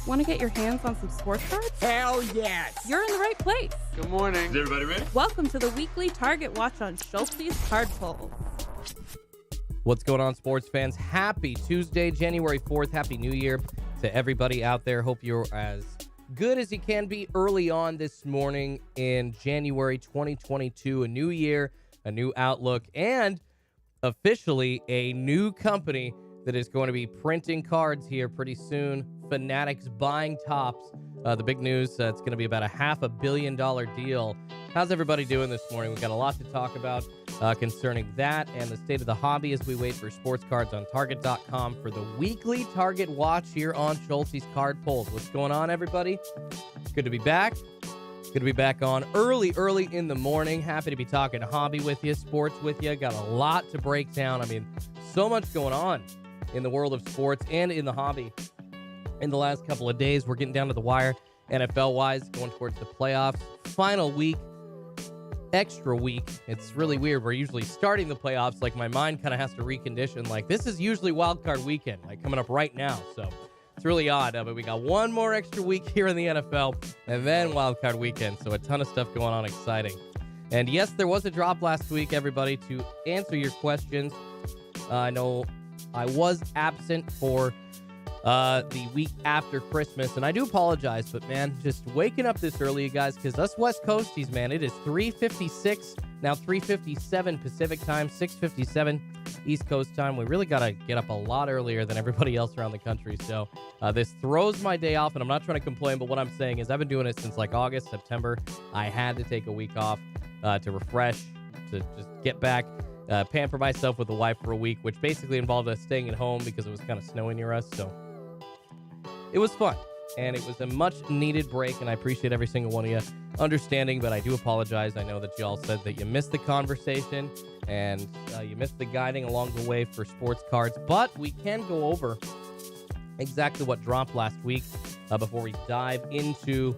Want to get your hands on some sports cards? Hell yes! You're in the right place. Good morning. Is everybody ready? Welcome to the weekly Target Watch on Schultz's Card Pulls. What's going on, sports fans? Happy Tuesday, January 4th. Happy New Year to everybody out there. Hope you're as good as you can be early on this morning in January 2022. A new year, a new outlook, and officially a new company that is going to be printing cards here pretty soon. Fanatics buying Topps. The big news, it's going to be about a $500 million deal. How's everybody doing this morning? We've got a lot to talk about concerning that and the state of the hobby as we wait for sports cards on Target.com for the weekly Target Watch here on Schultz's Card Pulls. What's going on, everybody? Good to be back. Good to be back on early in the morning. Happy to be talking hobby with you, sports with you. Got a lot to break down. I mean, so much going on in the world of sports and in the hobby. In the last couple of days, we're getting down to the wire, NFL-wise, going towards the playoffs. Final week, extra week. It's really weird. We're usually starting the playoffs. Like, my mind kind of has to recondition. Like, this is usually wild card weekend, like coming up right now. So it's really odd. But we got one more extra week here in the NFL, and then wild card weekend. So a ton of stuff going on, exciting. And yes, there was a drop last week, everybody, to answer your questions. I know I was absent for the week after Christmas, and I do apologize, but man, just waking up this early, you guys, because us West Coasties, man, it is 3:56, now 3:57 Pacific time, 6:57 East Coast time. We really got to get up a lot earlier than everybody else around the country, so this throws my day off, and I'm not trying to complain, but what I'm saying is I've been doing it since like August, September. I had to take a week off to refresh, to just get back, pamper myself with the wife for a week, which basically involved us staying at home because it was kind of snowing near us, so it was fun, and it was a much-needed break, and I appreciate every single one of you understanding, but I do apologize. I know that you all said that you missed the conversation, and you missed the guiding along the way for sports cards, but we can go over exactly what dropped last week before we dive into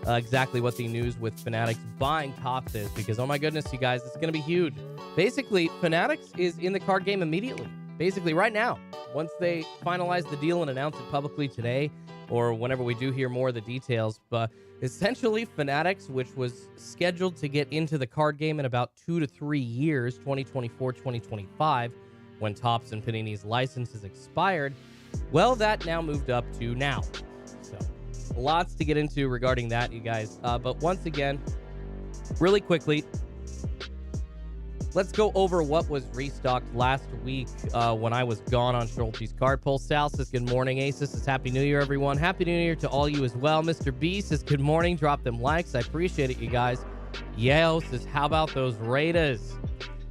exactly what the news with Fanatics buying Topps is, because, oh my goodness, you guys, it's going to be huge. Basically, Fanatics is in the card game immediately, basically right now. Once they finalize the deal and announce it publicly today, or whenever we do hear more of the details. But essentially, Fanatics, which was scheduled to get into the card game in about 2 to 3 years, 2024, 2025, when Topps and Panini's licenses expired, well, that now moved up to now. So lots to get into regarding that, you guys. But once again, really quickly, let's go over what was restocked last week when I was gone on Schultz's Card Pull. Sal says, good morning. Aces says, Happy New Year, everyone. Happy New Year to all you as well. Mr. B says, good morning. Drop them likes. I appreciate it, you guys. Yale says, how about those Raiders?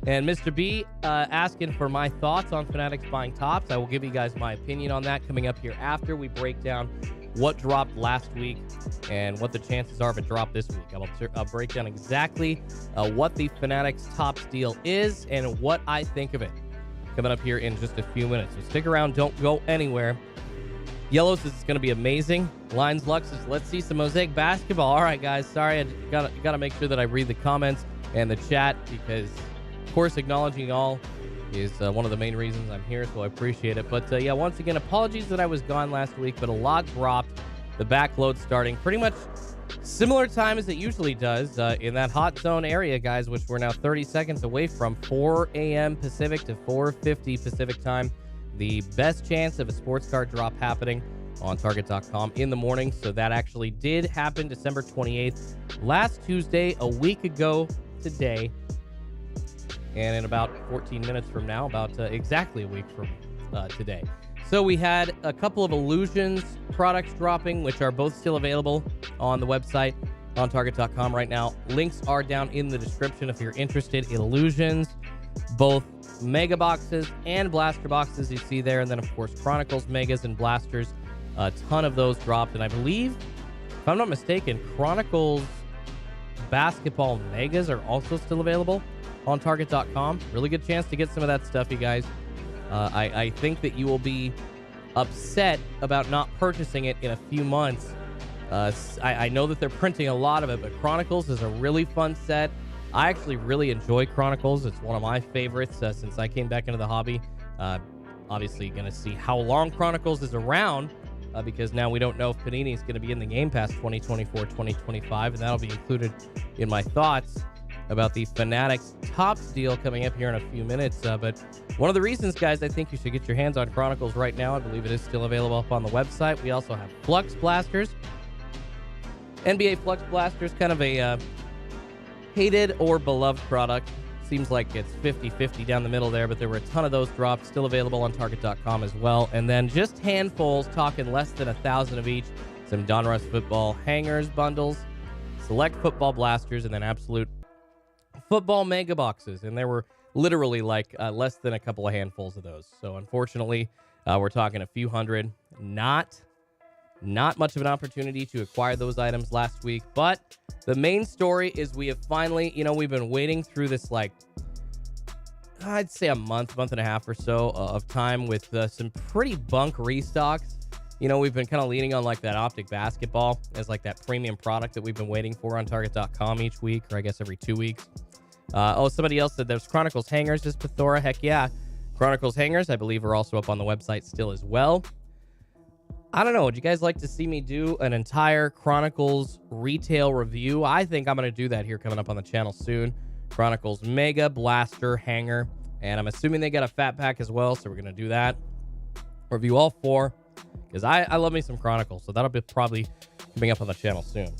And Mr. B asking for my thoughts on Fanatics buying Topps. I will give you guys my opinion on that coming up here after we break down what dropped last week and what the chances are of a drop this week. I'll break down exactly what the Fanatics Topps deal is and what I think of it coming up here in just a few minutes. So stick around. Don't go anywhere. Yellow says it's going to be amazing. Lines Lux says, let's see some Mosaic Basketball. All right, guys. Sorry, I gotta make sure that I read the comments and the chat because, of course, acknowledging all is one of the main reasons I'm here, so I appreciate it. But yeah, once again, apologies that I was gone last week, but a lot dropped. The backload starting pretty much similar time as it usually does in that hot zone area, guys, which we're now 30 seconds away from 4 a.m. Pacific to 4:50 Pacific time. The best chance of a sports card drop happening on Target.com in the morning. So that actually did happen December 28th, last Tuesday, a week ago today. And in about 14 minutes from now, about exactly a week from today. So we had a couple of Illusions products dropping, which are both still available on the website on Target.com right now. Links are down in the description if you're interested. Illusions, both Mega Boxes and Blaster Boxes you see there. And then, of course, Chronicles, Megas, and Blasters. A ton of those dropped. And I believe, if I'm not mistaken, Chronicles Basketball Megas are also still available on Target.com. Really good chance to get some of that stuff, you guys. I think that you will be upset about not purchasing it in a few months. I know that they're printing a lot of it, but Chronicles is a really fun set. I actually really enjoy Chronicles. It's one of my favorites since I came back into the hobby. Obviously, going to see how long Chronicles is around because now we don't know if Panini is going to be in the Game Pass 2024-2025, and that'll be included in my thoughts about the Fanatics Topps deal coming up here in a few minutes. But one of the reasons, guys, I think you should get your hands on Chronicles right now. I believe it is still available up on the website. We also have Flux Blasters. NBA Flux Blasters, kind of a hated or beloved product. Seems like it's 50-50 down the middle there, but there were a ton of those dropped, still available on Target.com as well. And then just handfuls, talking less than 1,000 of each. Some Donruss football hangers, bundles, select football blasters, and then absolute football mega boxes. And there were literally like less than a couple of handfuls of those. So unfortunately, we're talking a few hundred. Not much of an opportunity to acquire those items last week, but the main story is we have finally, we've been waiting through this, like, I'd say a month and a half or so of time with some pretty bunk restocks. We've been kind of leaning on like that Optic Basketball as like that premium product that we've been waiting for on Target.com each week, or I guess every 2 weeks. Somebody else said there's Chronicles hangers, just plethora. Heck yeah. Chronicles hangers, I believe, are also up on the website still as well. I don't know. Would you guys like to see me do an entire Chronicles retail review? I think I'm going to do that here coming up on the channel soon. Chronicles Mega Blaster Hanger. And I'm assuming they got a fat pack as well, so we're going to do that. Review all four, because I love me some Chronicles, so that'll be probably coming up on the channel soon.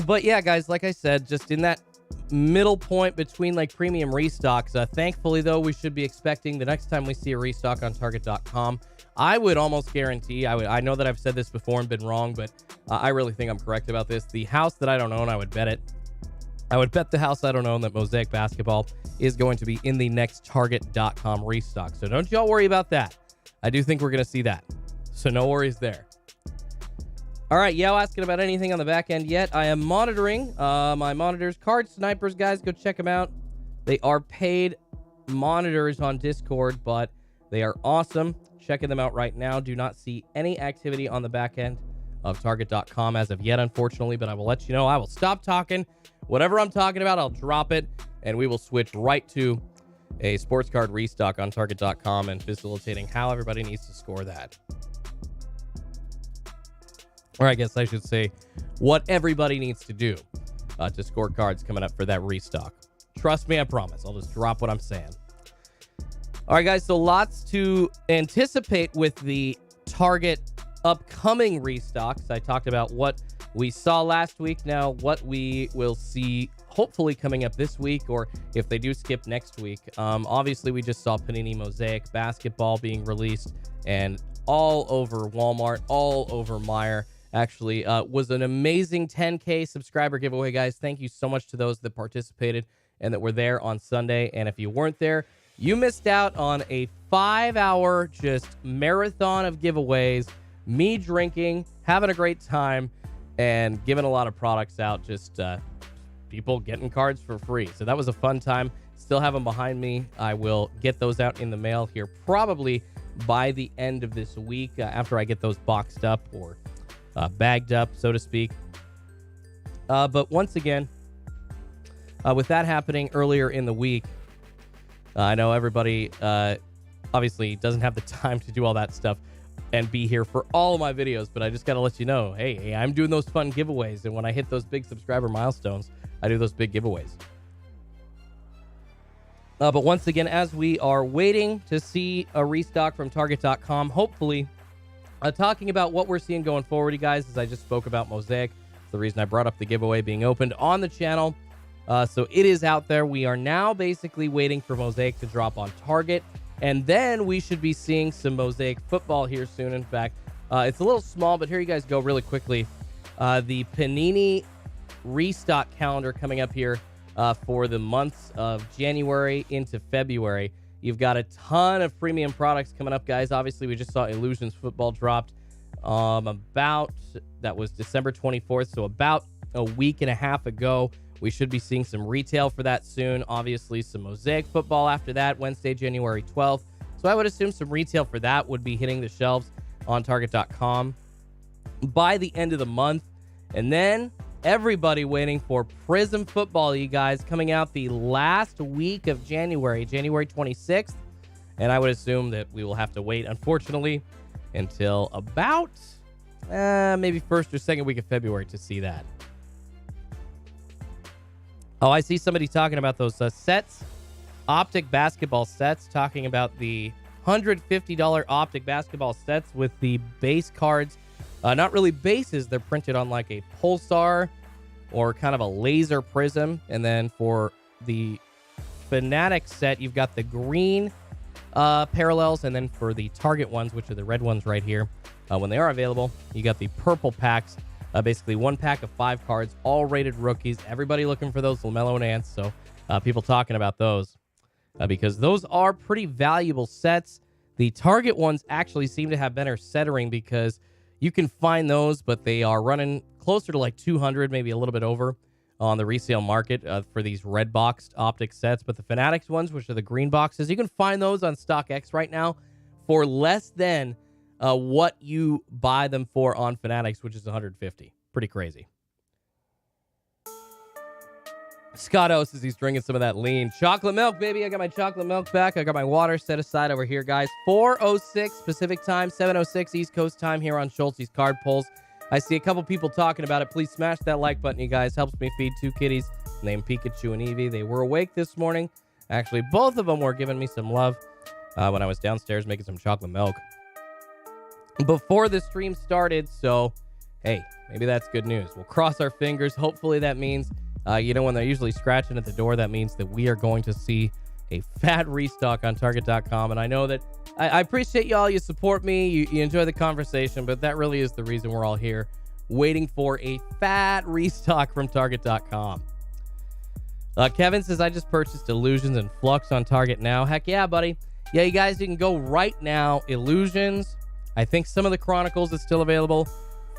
But yeah, guys, like I said, just in that middle point between like premium restocks. Thankfully, though, we should be expecting the next time we see a restock on Target.com. I would almost guarantee, I know that I've said this before and been wrong, but I really think I'm correct about this. The house that I don't own, I would bet it. I would bet the house I don't own that Mosaic Basketball is going to be in the next Target.com restock. So don't y'all worry about that. I do think we're going to see that. So no worries there. All right, Yao asking about anything on the back end yet. I am monitoring my monitors. Card Snipers, guys, go check them out. They are paid monitors on Discord, but they are awesome. Checking them out right now. Do not see any activity on the back end of Target.com as of yet, unfortunately, but I will let you know. I will stop talking. Whatever I'm talking about, I'll drop it, and we will switch right to a sports card restock on Target.com and facilitating how everybody needs to score that. Or I guess I should say what everybody needs to do to score cards coming up for that restock. Trust me, I promise. I'll just drop what I'm saying. All right, guys, so lots to anticipate with the Target upcoming restocks. I talked about what we saw last week. Now, what we will see hopefully coming up this week, or if they do skip next week. Obviously, we just saw Panini Mosaic Basketball being released, and all over Walmart, all over Meijer. Actually, was an amazing 10K subscriber giveaway, guys. Thank you so much to those that participated and that were there on Sunday. And if you weren't there, you missed out on a 5-hour just marathon of giveaways, me drinking, having a great time, and giving a lot of products out, just people getting cards for free. So that was a fun time. Still have them behind me. I will get those out in the mail here probably by the end of this week after I get those boxed up or bagged up, so to speak. But once again, with that happening earlier in the week, I know everybody obviously doesn't have the time to do all that stuff and be here for all of my videos, but I just got to let you know, hey, I'm doing those fun giveaways, and when I hit those big subscriber milestones, I do those big giveaways. But once again, as we are waiting to see a restock from Target.com, hopefully talking about what we're seeing going forward, you guys, as I just spoke about Mosaic. It's the reason I brought up the giveaway being opened on the channel. So it is out there. We are now basically waiting for Mosaic to drop on Target, and then we should be seeing some Mosaic football here soon. In fact, it's a little small, but here you guys go really quickly. The Panini restock calendar coming up here for the months of January into February. You've got a ton of premium products coming up, guys. Obviously, we just saw Illusions football dropped that was December 24th, so about a week and a half ago. We should be seeing some retail for that soon. Obviously, some Mosaic football after that, Wednesday, January 12th. So I would assume some retail for that would be hitting the shelves on Target.com by the end of the month. And then everybody waiting for Prism football, you guys, coming out the last week of January, January 26th. And I would assume that we will have to wait, unfortunately, until about maybe first or second week of February to see that. Oh, I see somebody talking about those sets, optic basketball sets, talking about the $150 optic basketball sets with the base cards. Not really bases, they're printed on like a pulsar or kind of a laser prism. And then for the Fanatic set, you've got the green parallels, and then for the Target ones, which are the red ones right here, when they are available, you got the purple packs. Basically, one pack of 5 cards, all rated rookies. Everybody looking for those LaMelo and Ants, so people talking about those because those are pretty valuable sets. The Target ones actually seem to have better centering because you can find those, but they are running closer to like 200, maybe a little bit over on the resale market for these red boxed optic sets. But the Fanatics ones, which are the green boxes, you can find those on StockX right now for less than what you buy them for on Fanatics, which is $150. Pretty crazy. Scott O says he's drinking some of that lean chocolate milk, baby. I got my chocolate milk back. I got my water set aside over here, guys. 4:06 Pacific time, 7:06 East Coast time here on Schultz's Card Pulls. I see a couple people talking about it. Please smash that like button, you guys. Helps me feed 2 kitties named Pikachu and Eevee. They were awake this morning. Actually, both of them were giving me some love when I was downstairs making some chocolate milk before the stream started. So, hey, maybe that's good news. We'll cross our fingers. Hopefully that means, when they're usually scratching at the door, that means that we are going to see a fat restock on Target.com. And I know that I appreciate y'all. You support me. You enjoy the conversation, but that really is the reason we're all here, waiting for a fat restock from Target.com. Kevin says, I just purchased Illusions and Flux on Target now. Heck yeah, buddy. Yeah, you guys, you can go right now. Illusions. I think some of the Chronicles is still available.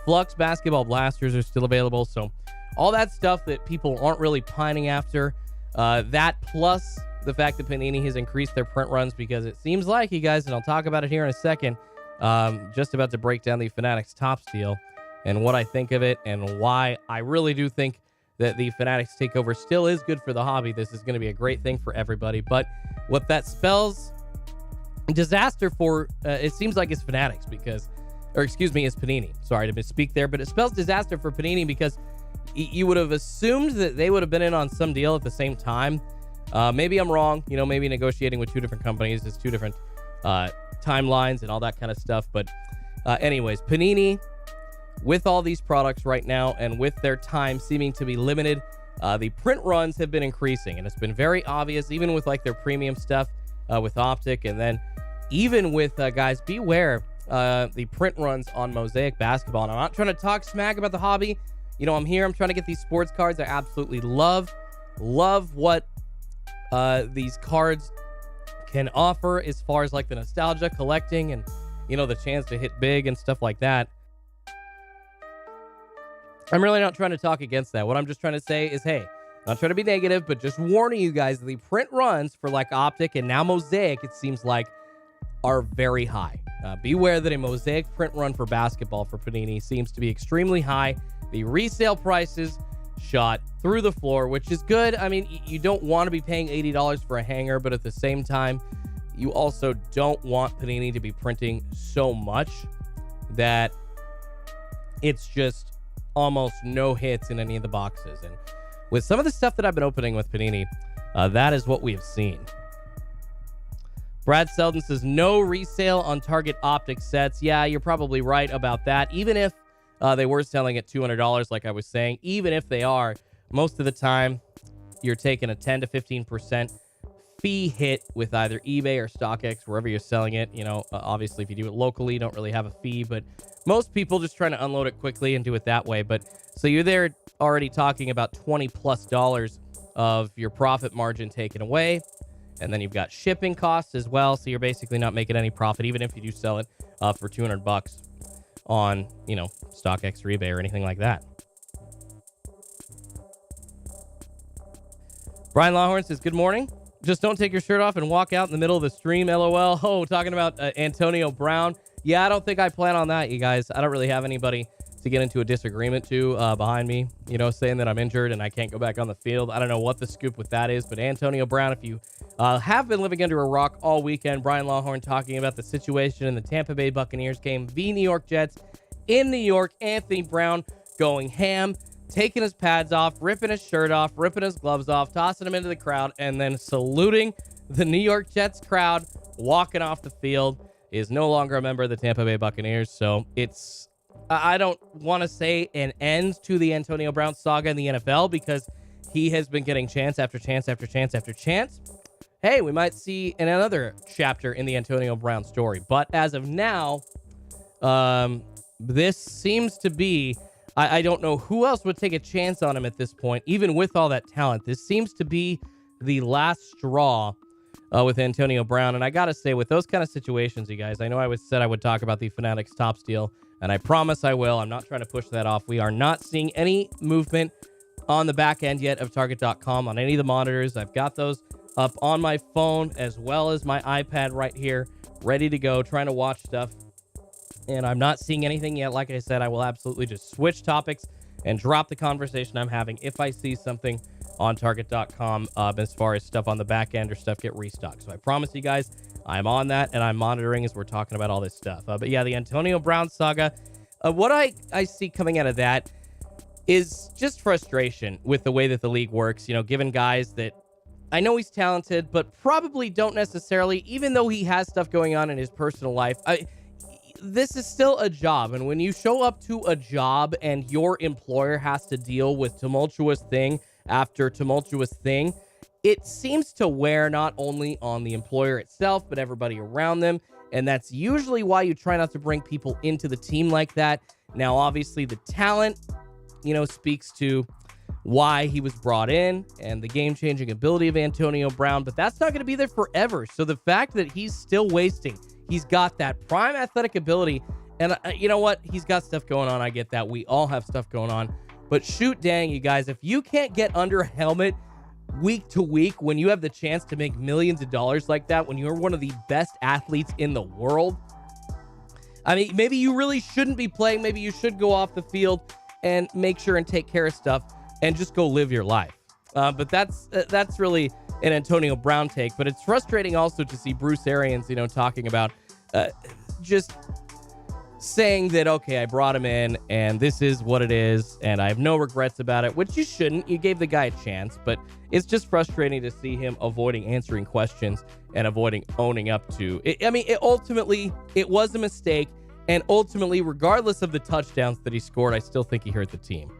Flux Basketball Blasters are still available. So all that stuff that people aren't really pining after, that plus the fact that Panini has increased their print runs, because it seems like, you guys, and I'll talk about it here in a second, just about to break down the Fanatics Topps deal and what I think of it and why I really do think that the Fanatics takeover still is good for the hobby. This is going to be a great thing for everybody. But what that spells disaster for, it seems like, it's Fanatics because, or excuse me, it's Panini. Sorry to misspeak there, but it spells disaster for Panini because you would have assumed that they would have been in on some deal at the same time. Maybe I'm wrong. Maybe negotiating with 2 different companies is 2 different timelines and all that kind of stuff. But anyways, Panini, with all these products right now and with their time seeming to be limited, the print runs have been increasing. And it's been very obvious, even with like their premium stuff with Optic. And then even with, guys, beware the print runs on Mosaic Basketball. And I'm not trying to talk smack about the hobby. I'm here. I'm trying to get these sports cards. I absolutely love what these cards can offer as far as like the nostalgia collecting and, the chance to hit big and stuff like that. I'm really not trying to talk against that. What I'm just trying to say is, hey, not trying to be negative, but just warning you guys, the print runs for like Optic and now Mosaic, it seems like, are very high. Beware that a Mosaic print run for basketball for Panini seems to be extremely high. The resale prices shot through the floor, which is good. I mean, you don't want to be paying $80 for a hanger, but at the same time, you also don't want Panini to be printing so much that it's just almost no hits in any of the boxes. And with some of the stuff that I've been opening with Panini, that is what we have seen. Brad Selden says, no resale on Target Optic sets. Yeah, you're probably right about that. Even if they were selling at $200, like I was saying, even if they are, most of the time, you're taking a 10 to 15% fee hit with either eBay or StockX, wherever you're selling it. Obviously, if you do it locally, you don't really have a fee, but most people just trying to unload it quickly and do it that way. But so you're there already talking about $20+ of your profit margin taken away. And then you've got shipping costs as well. So you're basically not making any profit, even if you do sell it for $200 on, StockX or eBay or anything like that. Brian Lawhorn says, good morning. Just don't take your shirt off and walk out in the middle of the stream, LOL. Oh, talking about Antonio Brown. Yeah, I don't think I plan on that, you guys. I don't really have anybody to get into a disagreement too behind me, saying that I'm injured and I can't go back on the field. I don't know what the scoop with that is, but Antonio Brown, if you have been living under a rock all weekend, Brian Lawhorn talking about the situation in the Tampa Bay Buccaneers game, the New York Jets in New York. Anthony Brown going ham, taking his pads off, ripping his shirt off, ripping his gloves off, tossing him into the crowd, and then saluting the New York Jets crowd, walking off the field, is no longer a member of the Tampa Bay Buccaneers. So it's, I don't want to say an end to the Antonio Brown saga in the NFL, because he has been getting chance after chance after chance after chance. Hey, we might see another chapter in the Antonio Brown story. But as of now, this seems to be, I don't know who else would take a chance on him at this point, even with all that talent. This seems to be the last straw with Antonio Brown. And I got to say, with those kind of situations, you guys, I know I said I would talk about the Fanatics top steal, and I promise I will. I'm not trying to push that off. We are not seeing any movement on the back end yet of Target.com on any of the monitors. I've got those up on my phone as well as my iPad right here, ready to go, trying to watch stuff. And I'm not seeing anything yet. Like I said, I will absolutely just switch topics and drop the conversation I'm having if I see something on Target.com as far as stuff on the back end or stuff get restocked. So I promise you guys, I'm on that and I'm monitoring as we're talking about all this stuff. But yeah, the Antonio Brown saga, what I see coming out of that is just frustration with the way that the league works. Given guys that I know he's talented, but probably don't necessarily, even though he has stuff going on in his personal life, this is still a job. And when you show up to a job and your employer has to deal with tumultuous thing after tumultuous thing, it seems to wear not only on the employer itself, but everybody around them. And that's usually why you try not to bring people into the team like that. Now, obviously, the talent, speaks to why he was brought in and the game-changing ability of Antonio Brown, but that's not going to be there forever. So the fact that he's still wasting, he's got that prime athletic ability, and you know what? He's got stuff going on. I get that. We all have stuff going on. But shoot dang, you guys, if you can't get under a helmet week to week when you have the chance to make millions of dollars like that, when you're one of the best athletes in the world, I mean, maybe you really shouldn't be playing. Maybe you should go off the field and make sure and take care of stuff and just go live your life. But that's really an Antonio Brown take. But it's frustrating also to see Bruce Arians, talking about just saying that, okay, I brought him in and this is what it is and I have no regrets about it, which you shouldn't. You gave the guy a chance, but it's just frustrating to see him avoiding answering questions and avoiding owning up to it. Ultimately, it was a mistake. And ultimately, regardless of the touchdowns that he scored, I still think he hurt the team.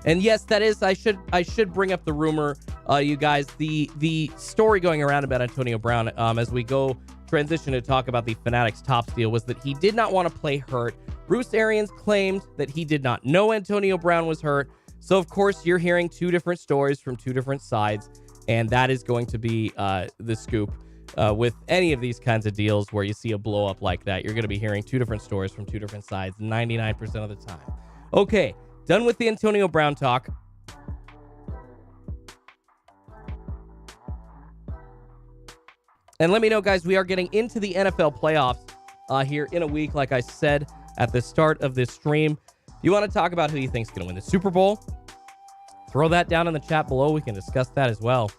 And yes, that is, I should bring up the rumor, you guys, the story going around about Antonio Brown as we go transition to talk about the Fanatics top steal was that he did not want to play hurt. Bruce Arians claimed that he did not know Antonio Brown was hurt. So, of course, you're hearing two different stories from two different sides, and that is going to be the scoop. With any of these kinds of deals where you see a blow up like that, you're going to be hearing two different stories from two different sides 99% of the time. Okay, done with the Antonio Brown talk. And let me know, guys, we are getting into the NFL playoffs here in a week, like I said at the start of this stream. If you want to talk about who you think is going to win the Super Bowl, throw that down in the chat below. We can discuss that as well.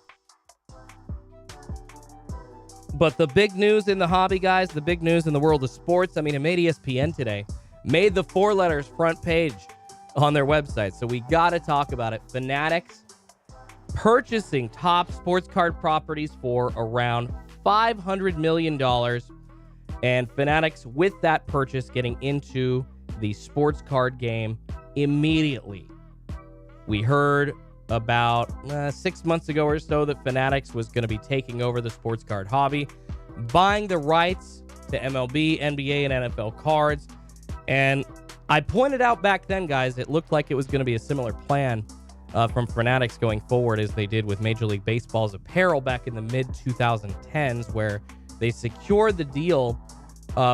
But the big news in the hobby, guys, the big news in the world of sports, it made ESPN today, made the 4 letters front page on their website. So we got to talk about it. Fanatics purchasing top sports card properties for around $500 million. And Fanatics, with that purchase, getting into the sports card game immediately. We heard about 6 months ago or so that Fanatics was going to be taking over the sports card hobby, buying the rights to MLB, NBA, and NFL cards. And I pointed out back then, guys, it looked like it was going to be a similar plan from Fanatics going forward as they did with Major League Baseball's apparel back in the mid-2010s, where they secured the deal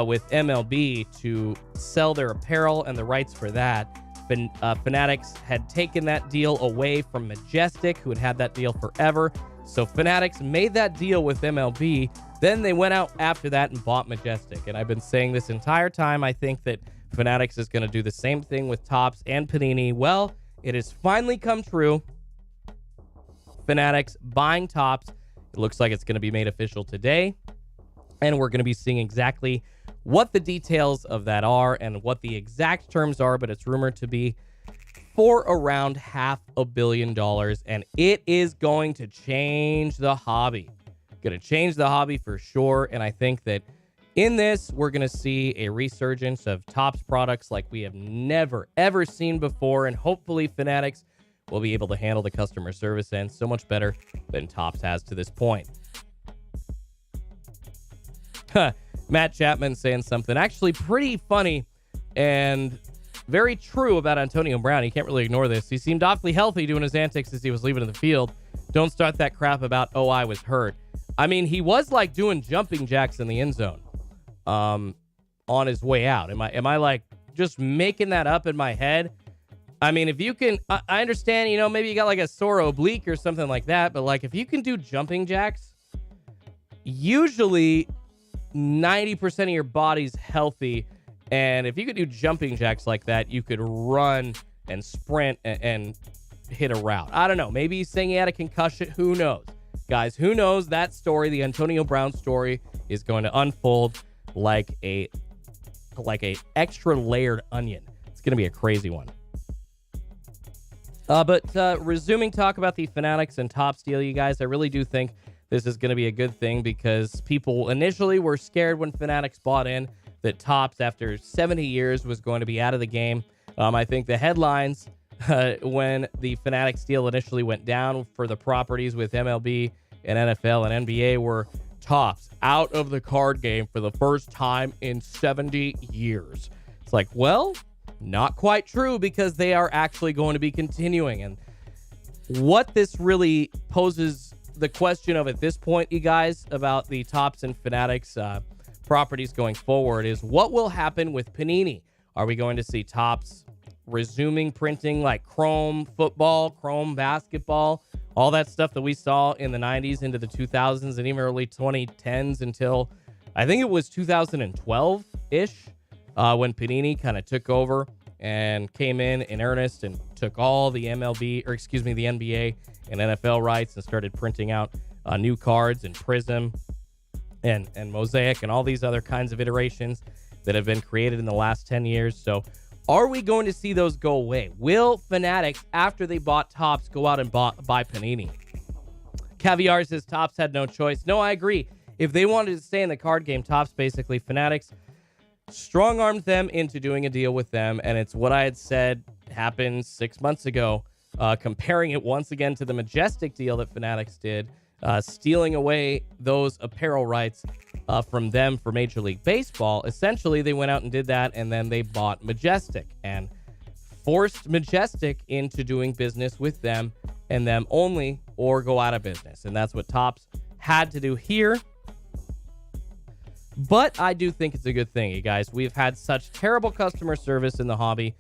with MLB to sell their apparel and the rights for that. Fanatics had taken that deal away from Majestic, who had had that deal forever. So Fanatics made that deal with MLB. Then they went out after that and bought Majestic. And I've been saying this entire time, I think that Fanatics is going to do the same thing with Topps and Panini. Well, it has finally come true. Fanatics buying Topps. It looks like it's going to be made official today. And we're going to be seeing exactly what the details of that are and what the exact terms are, but it's rumored to be for around $500 million. And it is going to change the hobby. Going to change the hobby for sure. And I think that in this, we're going to see a resurgence of Topps products like we have never, ever seen before. And hopefully Fanatics will be able to handle the customer service end so much better than Topps has to this point. Matt Chapman saying something actually pretty funny and very true about Antonio Brown. You can't really ignore this. He seemed awfully healthy doing his antics as he was leaving the field. Don't start that crap about, oh, I was hurt. I mean, he was like doing jumping jacks in the end zone on his way out. Am I like just making that up in my head? I mean, if you can, I understand, maybe you got like a sore oblique or something like that, but like if you can do jumping jacks, usually 90% of your body's healthy. And if you could do jumping jacks like that, you could run and sprint and hit a route. I don't know. Maybe he's saying he had a concussion. Who knows? Guys, who knows? That story, the Antonio Brown story, is going to unfold like a extra layered onion. It's going to be a crazy one. But resuming talk about the Fanatics and Topps deal, you guys, I really do think this is going to be a good thing because people initially were scared when Fanatics bought in that Topps, after 70 years, was going to be out of the game. I think the headlines when the Fanatics deal initially went down for the properties with MLB and NFL and NBA were Topps out of the card game for the first time in 70 years. It's like, well, not quite true because they are actually going to be continuing. And what this really poses the question of at this point, you guys, about the Topps and Fanatics properties going forward is what will happen with Panini? Are we going to see Topps resuming printing like Chrome football, Chrome basketball, all that stuff that we saw in the 90s into the 2000s and even early 2010s until I think it was 2012-ish when Panini kind of took over and came in earnest and took all the the NBA and NFL rights and started printing out new cards and Prism and Mosaic and all these other kinds of iterations that have been created in the last 10 years. So are we going to see those go away? Will Fanatics, after they bought Topps, go out and buy Panini? Caviar says Topps had no choice. No, I agree. If they wanted to stay in the card game, Topps basically, Fanatics strong-armed them into doing a deal with them, and it's what I had said happened 6 months ago, comparing it once again to the Majestic deal that Fanatics did, stealing away those apparel rights from them for Major League Baseball. Essentially, they went out and did that, and then they bought Majestic and forced Majestic into doing business with them and them only, or go out of business. And that's what Topps had to do here. But I do think it's a good thing, you guys. We've had such terrible customer service in the hobby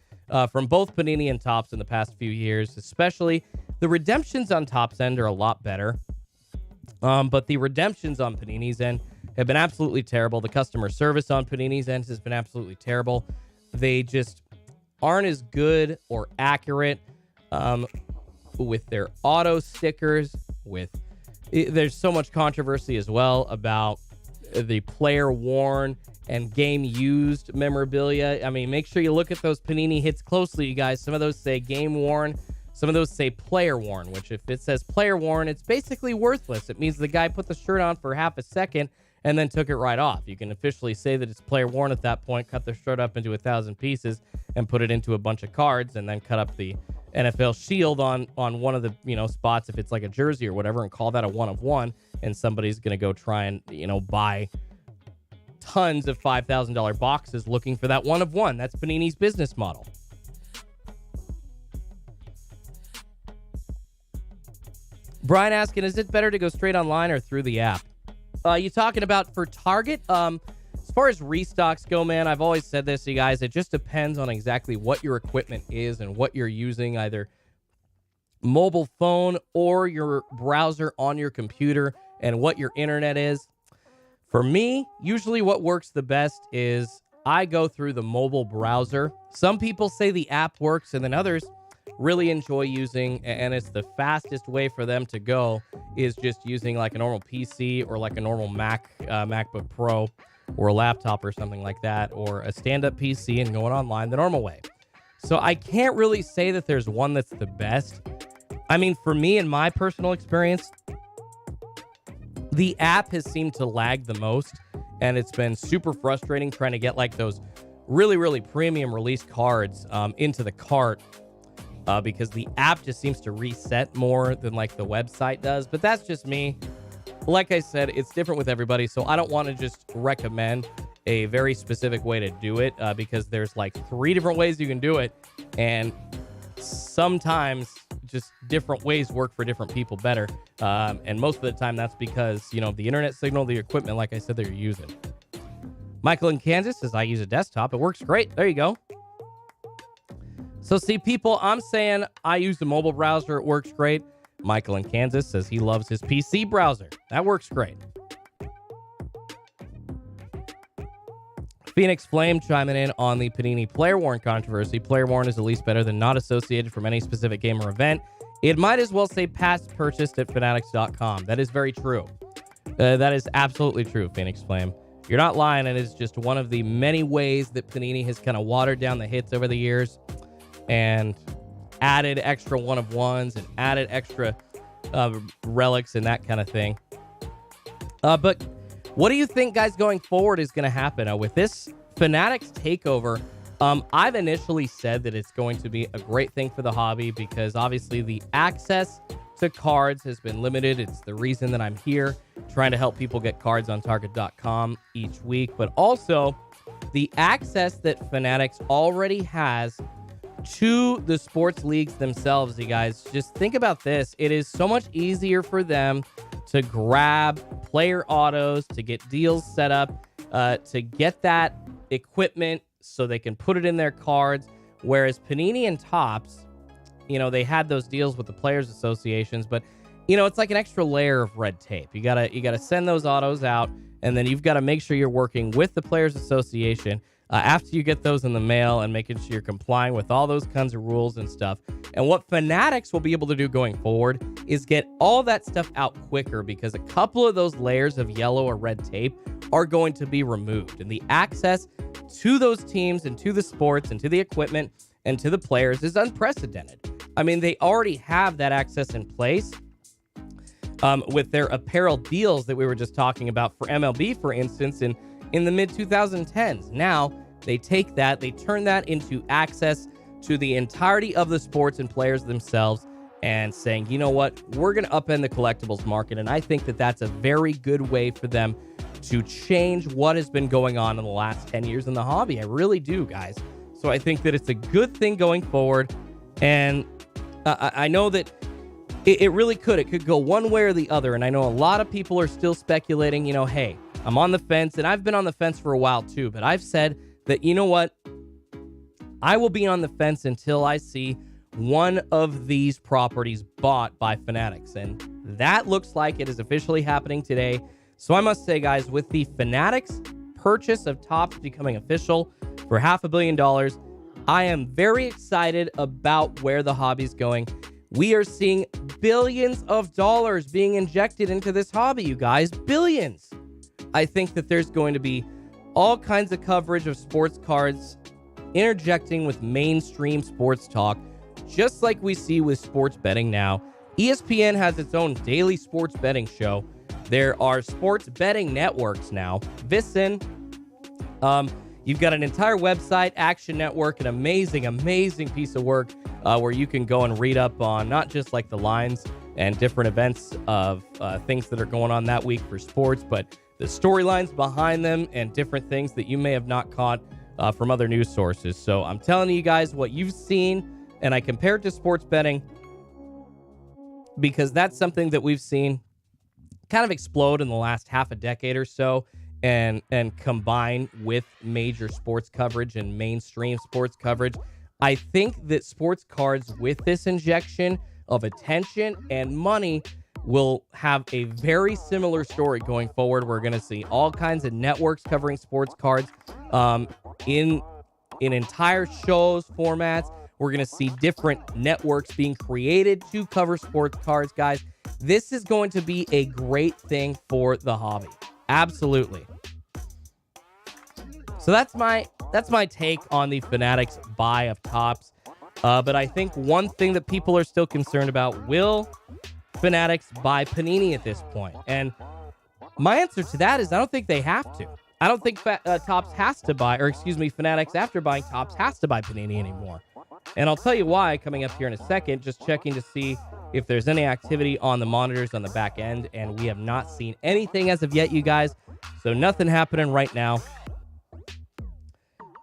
from both Panini and Topps in the past few years, especially the redemptions on Topps end are a lot better. But the redemptions on Panini's end have been absolutely terrible. The customer service on Panini's end has been absolutely terrible. They just aren't as good or accurate with their auto stickers. There's so much controversy as well about the player worn and game used memorabilia. I mean, make sure you look at those Panini hits closely, you guys. Some of those say game worn. Some of those say player worn, which if it says player worn, it's basically worthless. It means the guy put the shirt on for half a second and then took it right off. You can officially say that it's player worn at that point, cut the shirt up into 1,000 pieces and put it into a bunch of cards and then cut up the NFL shield on one of the, spots if it's like a jersey or whatever and call that a one of one. And somebody's going to go try and, buy tons of $5,000 boxes looking for that one of one. That's Panini's business model. Brian asking, is it better to go straight online or through the app? You talking about for Target? As far as restocks go, man, I've always said this, you guys. It just depends on exactly what your equipment is and what you're using, either mobile phone or your browser on your computer and what your internet is. For me, usually what works the best is I go through the mobile browser. Some people say the app works, and then others really enjoy using, and it's the fastest way for them to go, is just using like a normal PC or like a normal MacBook Pro or a laptop or something like that, or a stand-up PC and going online the normal way. So I can't really say that there's one that's the best. I mean, for me, in my personal experience, the app has seemed to lag the most, and it's been super frustrating trying to get like those really, really premium release cards into the cart because the app just seems to reset more than like the website does. But that's just me. Like I said, it's different with everybody, so I don't want to just recommend a very specific way to do it because there's like 3 different ways you can do it, and sometimes just different ways work for different people better. And most of the time that's because, the internet signal, the equipment, like I said, that you're using. Michael in Kansas says, I use a desktop. It works great. There you go. So see, people, I'm saying I use the mobile browser. It works great. Michael in Kansas says he loves his PC browser. That works great. Phoenix Flame chiming in on the Panini Player Worn controversy. Player Worn is at least better than not associated from any specific game or event. It might as well say past purchased at fanatics.com. That is very true. That is absolutely true, Phoenix Flame. You're not lying. It is just one of the many ways that Panini has kind of watered down the hits over the years and added extra one-of-ones and added extra relics and that kind of thing. But what do you think, guys, going forward is going to happen? With this Fanatics takeover, I've initially said that it's going to be a great thing for the hobby because obviously the access to cards has been limited. It's the reason that I'm here trying to help people get cards on Target.com each week, but also the access that Fanatics already has to the sports leagues themselves, you guys. Just think about this. It is so much easier for them to grab player autos, to get deals set up, to get that equipment so they can put it in their cards. Whereas Panini and Topps, they had those deals with the players associations, but it's like an extra layer of red tape. You gotta send those autos out, and then you've got to make sure you're working with the players association after you get those in the mail and making sure you're complying with all those kinds of rules and stuff. And what Fanatics will be able to do going forward is get all that stuff out quicker because a couple of those layers of yellow or red tape are going to be removed. And the access to those teams and to the sports and to the equipment and to the players is unprecedented. I mean, they already have that access in place with their apparel deals that we were just talking about for MLB, for instance, in the mid-2010s. Now, they take that, they turn that into access to the entirety of the sports and players themselves and saying, you know what, we're going to upend the collectibles market. And I think that that's a very good way for them to change what has been going on in the last 10 years in the hobby. I really do, guys. So I think that it's a good thing going forward. And I know that it really could. It could go one way or the other. And I know a lot of people are still speculating, hey, I'm on the fence, and I've been on the fence for a while too, but I've said that, you know what? I will be on the fence until I see one of these properties bought by Fanatics, and that looks like it is officially happening today. So I must say, guys, with the Fanatics purchase of Topps becoming official for $500 million, I am very excited about where the hobby's going. We are seeing billions of dollars being injected into this hobby, you guys. Billions. I think that there's going to be all kinds of coverage of sports cards interjecting with mainstream sports talk, just like we see with sports betting now. ESPN has its own daily sports betting show. There are sports betting networks now. VSiN. You've got an entire website, Action Network, an amazing, amazing piece of work where you can go and read up on not just like the lines and different events of things that are going on that week for sports, but the storylines behind them and different things that you may have not caught from other news sources. So I'm telling you guys what you've seen, and I compare it to sports betting because that's something that we've seen kind of explode in the last half a decade or so, and combine with major sports coverage and mainstream sports coverage. I think that sports cards with this injection of attention and money will have a very similar story going forward. We're going to see all kinds of networks covering sports cards in entire shows, formats. We're going to see different networks being created to cover sports cards, guys. This is going to be a great thing for the hobby. Absolutely. So that's my take on the Fanatics buy of Topps. But I think one thing that people are still concerned about, will Fanatics buy Panini at this point? And my answer to that is I don't think they have to. I don't think Topps has to buy, or excuse me, Fanatics after buying Topps has to buy Panini anymore. And I'll tell you why coming up here in a second, just checking to see if there's any activity on the monitors on the back end. And we have not seen anything as of yet, you guys. So nothing happening right now.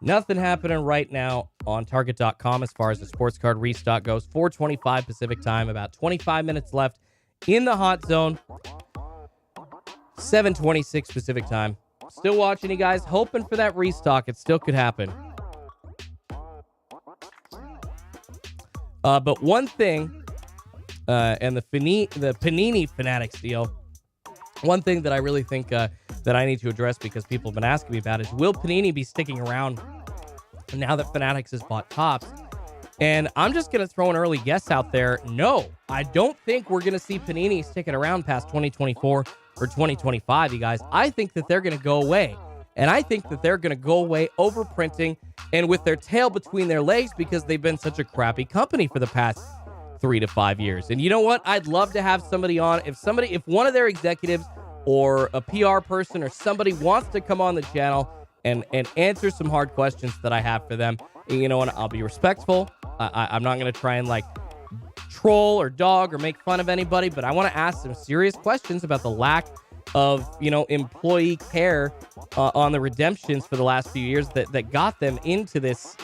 Nothing happening right now on Target.com as far as the sports card restock goes. 4:25 Pacific time, about 25 minutes left in the hot zone. 7:26 Pacific time. Still watching you guys, hoping for that restock. It still could happen. But one thing, and the Panini Fanatics deal, one thing that I really think that I need to address, because people have been asking me about, is will Panini be sticking around now that Fanatics has bought Topps? And I'm just going to throw an early guess out there. No, I don't think we're going to see Panini sticking around past 2024 or 2025, you guys. I think that they're going to go away. And I think that they're going to go away overprinting and with their tail between their legs, because they've been such a crappy company for the past 3 to 5 years. And you know what? I'd love to have somebody on. If one of their executives or a PR person or somebody wants to come on the channel and answer some hard questions that I have for them, you know what? I'll be respectful. I'm not going to try and like troll or dog or make fun of anybody, but I want to ask some serious questions about the lack of, employee care on the redemptions for the last few years that got them into this,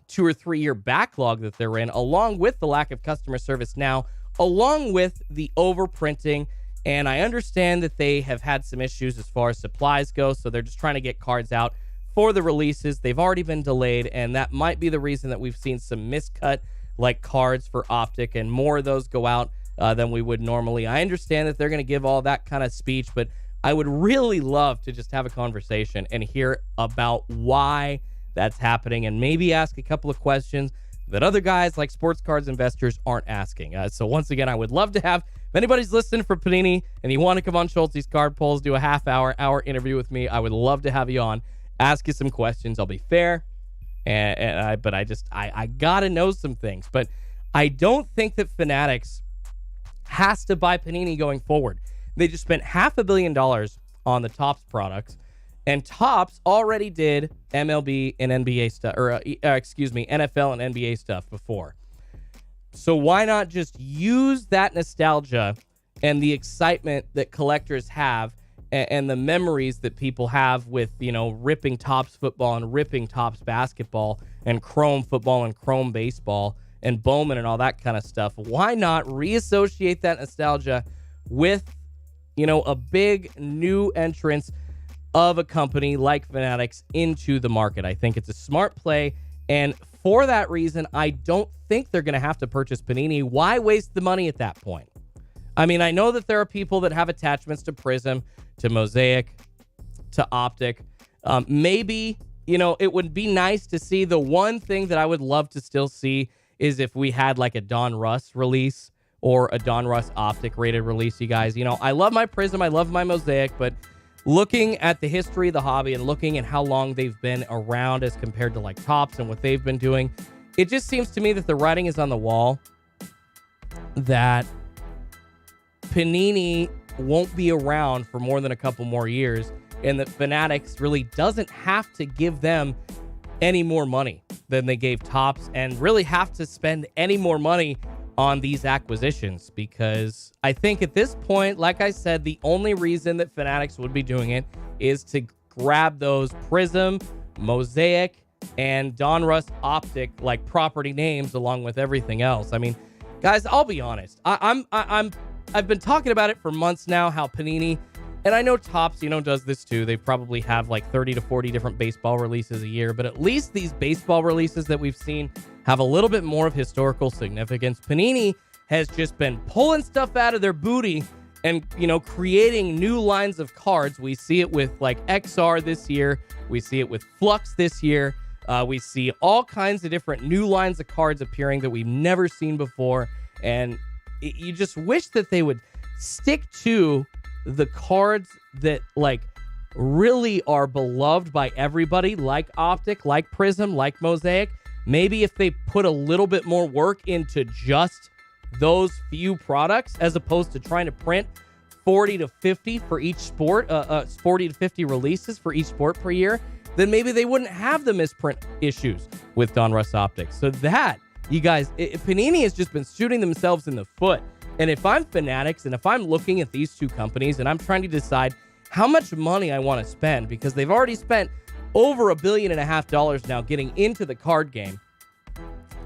2 or 3 year backlog that they're in, along with the lack of customer service now, along with the overprinting. And I understand that they have had some issues as far as supplies go, so they're just trying to get cards out for the releases. They've already been delayed, and that might be the reason that we've seen some miscut, like cards for Optic, and more of those go out than we would normally. I understand that they're going to give all that kind of speech, but I would really love to just have a conversation and hear about why that's happening, and maybe ask a couple of questions that other guys like Sports Cards Investors aren't asking. So once again, I would love to have, if anybody's listening for Panini and you want to come on Schultz's Card Polls, do a hour interview with me, I would love to have you on, ask you some questions. I'll be fair, but I gotta know some things. But I don't think that Fanatics has to buy Panini going forward. They just spent $500 million on the Topps products, and Topps already did MLB and NBA stuff, or NFL and NBA stuff before. So why not just use that nostalgia and the excitement that collectors have, and the memories that people have with, ripping Topps football and ripping Topps basketball and Chrome football and Chrome baseball and Bowman and all that kind of stuff? Why not reassociate that nostalgia with, a big new entrance of a company like Fanatics into the market? I think it's a smart play, and for that reason, I don't think they're going to have to purchase Panini. Why waste the money at that point? I mean, I know that there are people that have attachments to Prism, to Mosaic, to Optic. Maybe, it would be nice to see. The one thing that I would love to still see is if we had like a Don Russ release or a Don Russ Optic rated release, you guys. I love my Prism, I love my Mosaic, but looking at the history of the hobby and looking at how long they've been around as compared to like Topps and what they've been doing, it just seems to me that the writing is on the wall that Panini won't be around for more than a couple more years, and that Fanatics really doesn't have to give them any more money than they gave Topps, and really have to spend any more money on these acquisitions, because I think at this point, like I said, the only reason that Fanatics would be doing it is to grab those Prism, Mosaic, and Don Russ Optic like property names along with everything else. I mean, guys, I'll be honest. I've been talking about it for months now, how Panini, and I know Topps, does this too. They probably have like 30 to 40 different baseball releases a year, but at least these baseball releases that we've seen have a little bit more of historical significance. Panini has just been pulling stuff out of their booty and, creating new lines of cards. We see it with like XR this year. We see it with Flux this year. We see all kinds of different new lines of cards appearing that we've never seen before. And you just wish that they would stick to the cards that like really are beloved by everybody, like Optic, like Prism, like Mosaic. Maybe if they put a little bit more work into just those few products, as opposed to trying to print 40 to 50 for each sport, 40 to 50 releases for each sport per year, then maybe they wouldn't have the misprint issues with Donruss Optics. So that, you guys, Panini has just been shooting themselves in the foot. And if I'm Fanatics and if I'm looking at these two companies and I'm trying to decide how much money I want to spend, because they've already spent over $1.5 billion now getting into the card game.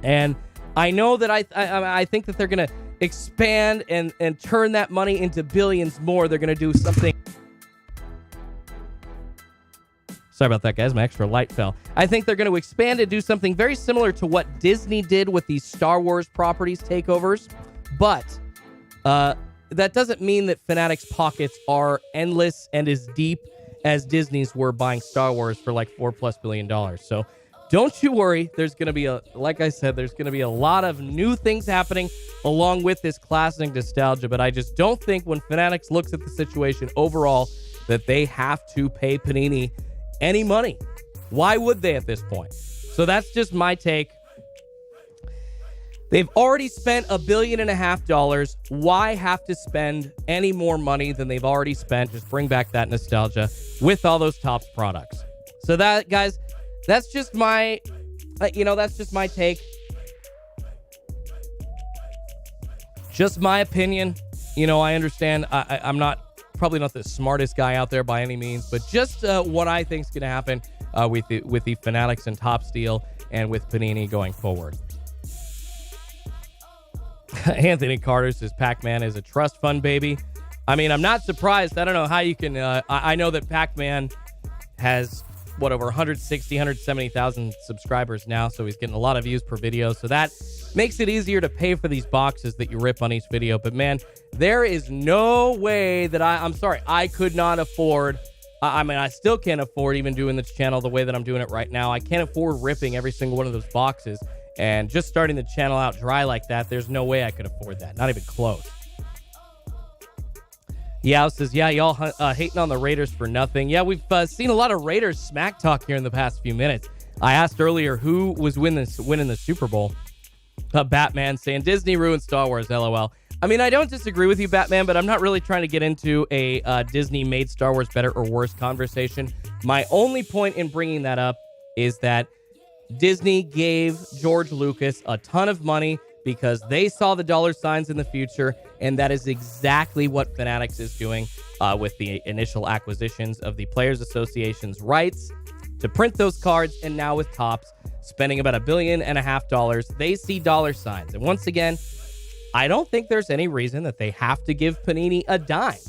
And I know that I think that they're going to expand and turn that money into billions more. They're going to do something. Sorry about that, guys. My extra light fell. I think they're going to expand and do something very similar to what Disney did with these Star Wars properties takeovers. But that doesn't mean that Fanatics' pockets are endless and as deep as Disney's were buying Star Wars for like $4+ billion. So don't you worry. There's going to be like I said, there's going to be a lot of new things happening along with this classic nostalgia. But I just don't think when Fanatics looks at the situation overall that they have to pay Panini any money. Why would they at this point? So that's just my take. They've already spent $1.5 billion. Why have to spend any more money than they've already spent? Just bring back that nostalgia with all those Topps products. So that, guys, that's just my, that's just my take. Just my opinion. I understand. I'm probably not the smartest guy out there by any means, but just what I think is going to happen with the Fanatics and Topps deal and with Panini going forward. Anthony Carter says Pac-Man is a trust fund baby. I mean, I'm not surprised. I don't know how you can. I know that Pac-Man has over 160, 170,000 subscribers now, so he's getting a lot of views per video. So that makes it easier to pay for these boxes that you rip on each video. But man, there is no way that I'm sorry, I could not afford. I mean, I still can't afford even doing this channel the way that I'm doing it right now. I can't afford ripping every single one of those boxes. And just starting the channel out dry like that, there's no way I could afford that. Not even close. Yao says, yeah, y'all hating on the Raiders for nothing. Yeah, we've seen a lot of Raiders smack talk here in the past few minutes. I asked earlier who was winning the Super Bowl. Batman saying Disney ruined Star Wars, LOL. I mean, I don't disagree with you, Batman, but I'm not really trying to get into a Disney made Star Wars better or worse conversation. My only point in bringing that up is that Disney gave George Lucas a ton of money because they saw the dollar signs in the future, and that is exactly what Fanatics is doing with the initial acquisitions of the Players Association's rights to print those cards, and now with Topps spending about $1.5 billion, they see dollar signs. And once again, I don't think there's any reason that they have to give Panini a dime.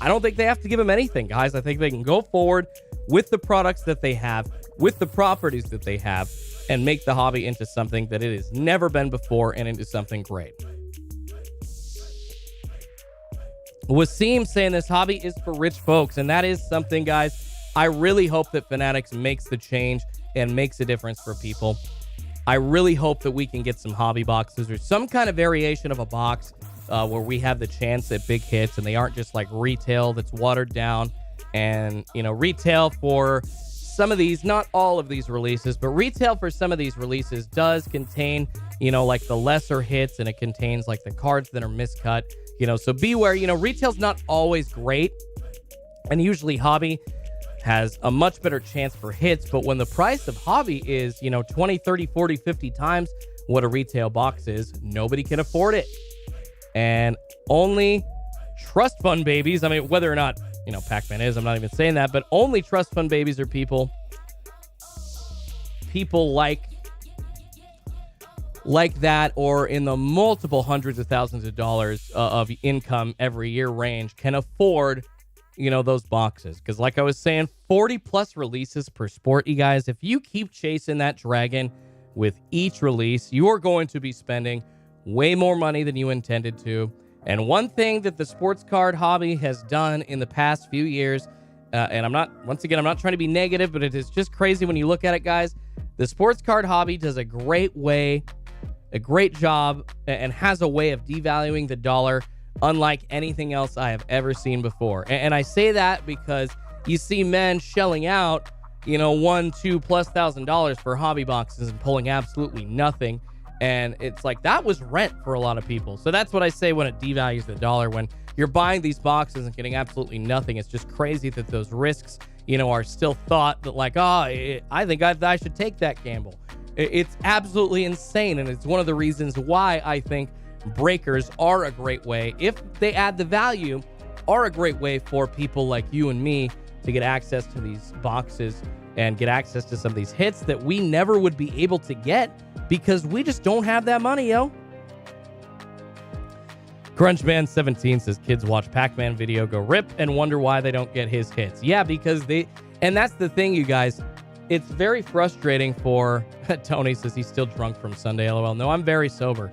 I don't think they have to give them anything, guys. I think they can go forward with the products that they have, with the properties that they have, and make the hobby into something that it has never been before and into something great. Wasim saying this hobby is for rich folks, and that is something, guys, I really hope that Fanatics makes the change and makes a difference for people. I really hope that we can get some hobby boxes or some kind of variation of a box where we have the chance at big hits and they aren't just like retail that's watered down. And, retail for some of these, not all of these releases, but retail for some of these releases does contain, like the lesser hits, and it contains like the cards that are miscut, so beware, retail's not always great. And usually hobby has a much better chance for hits, but when the price of hobby is, 20, 30, 40, 50 times what a retail box is, nobody can afford it. And only trust fund babies, I mean, whether or not, Pac-Man is, I'm not even saying that, but only trust fund babies are people like that, or in the multiple hundreds of thousands of dollars of income every year range can afford, those boxes. Because like I was saying, 40 plus releases per sport, you guys. If you keep chasing that dragon with each release, you are going to be spending way more money than you intended to. And one thing that the sports card hobby has done in the past few years, and I'm not trying to be negative, but it is just crazy when you look at it, guys. The sports card hobby does a great job, and has a way of devaluing the dollar unlike anything else I have ever seen before. And I say that because you see men shelling out, $1,000-2,000+ for hobby boxes and pulling absolutely nothing. And it's like, that was rent for a lot of people. So that's what I say when it devalues the dollar. When you're buying these boxes and getting absolutely nothing, it's just crazy that those risks, are still thought that like, I think I should take that gamble. It's absolutely insane. And it's one of the reasons why I think breakers are a great way, if they add the value, are a great way for people like you and me to get access to these boxes and get access to some of these hits that we never would be able to get because we just don't have that money, yo. Crunchman17 says kids watch Pac-Man video, go rip, and wonder why they don't get his hits. Yeah, because and that's the thing, you guys. It's very frustrating for Tony says he's still drunk from Sunday, LOL. No, I'm very sober.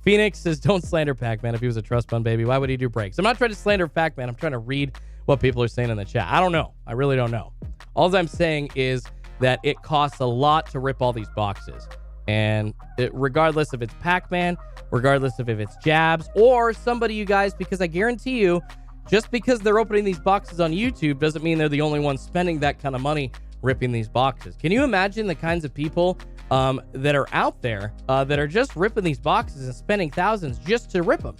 Phoenix says, don't slander Pac-Man. If he was a trust fund baby, why would he do breaks? I'm not trying to slander Pac-Man. I'm trying to read what people are saying in the chat. I don't know. I really don't know. All I'm saying is that it costs a lot to rip all these boxes. And regardless if it's Pac-Man, regardless if it's Jabs, or somebody, you guys, because I guarantee you, just because they're opening these boxes on YouTube doesn't mean they're the only ones spending that kind of money ripping these boxes. Can you imagine the kinds of people that are out there that are just ripping these boxes and spending thousands just to rip them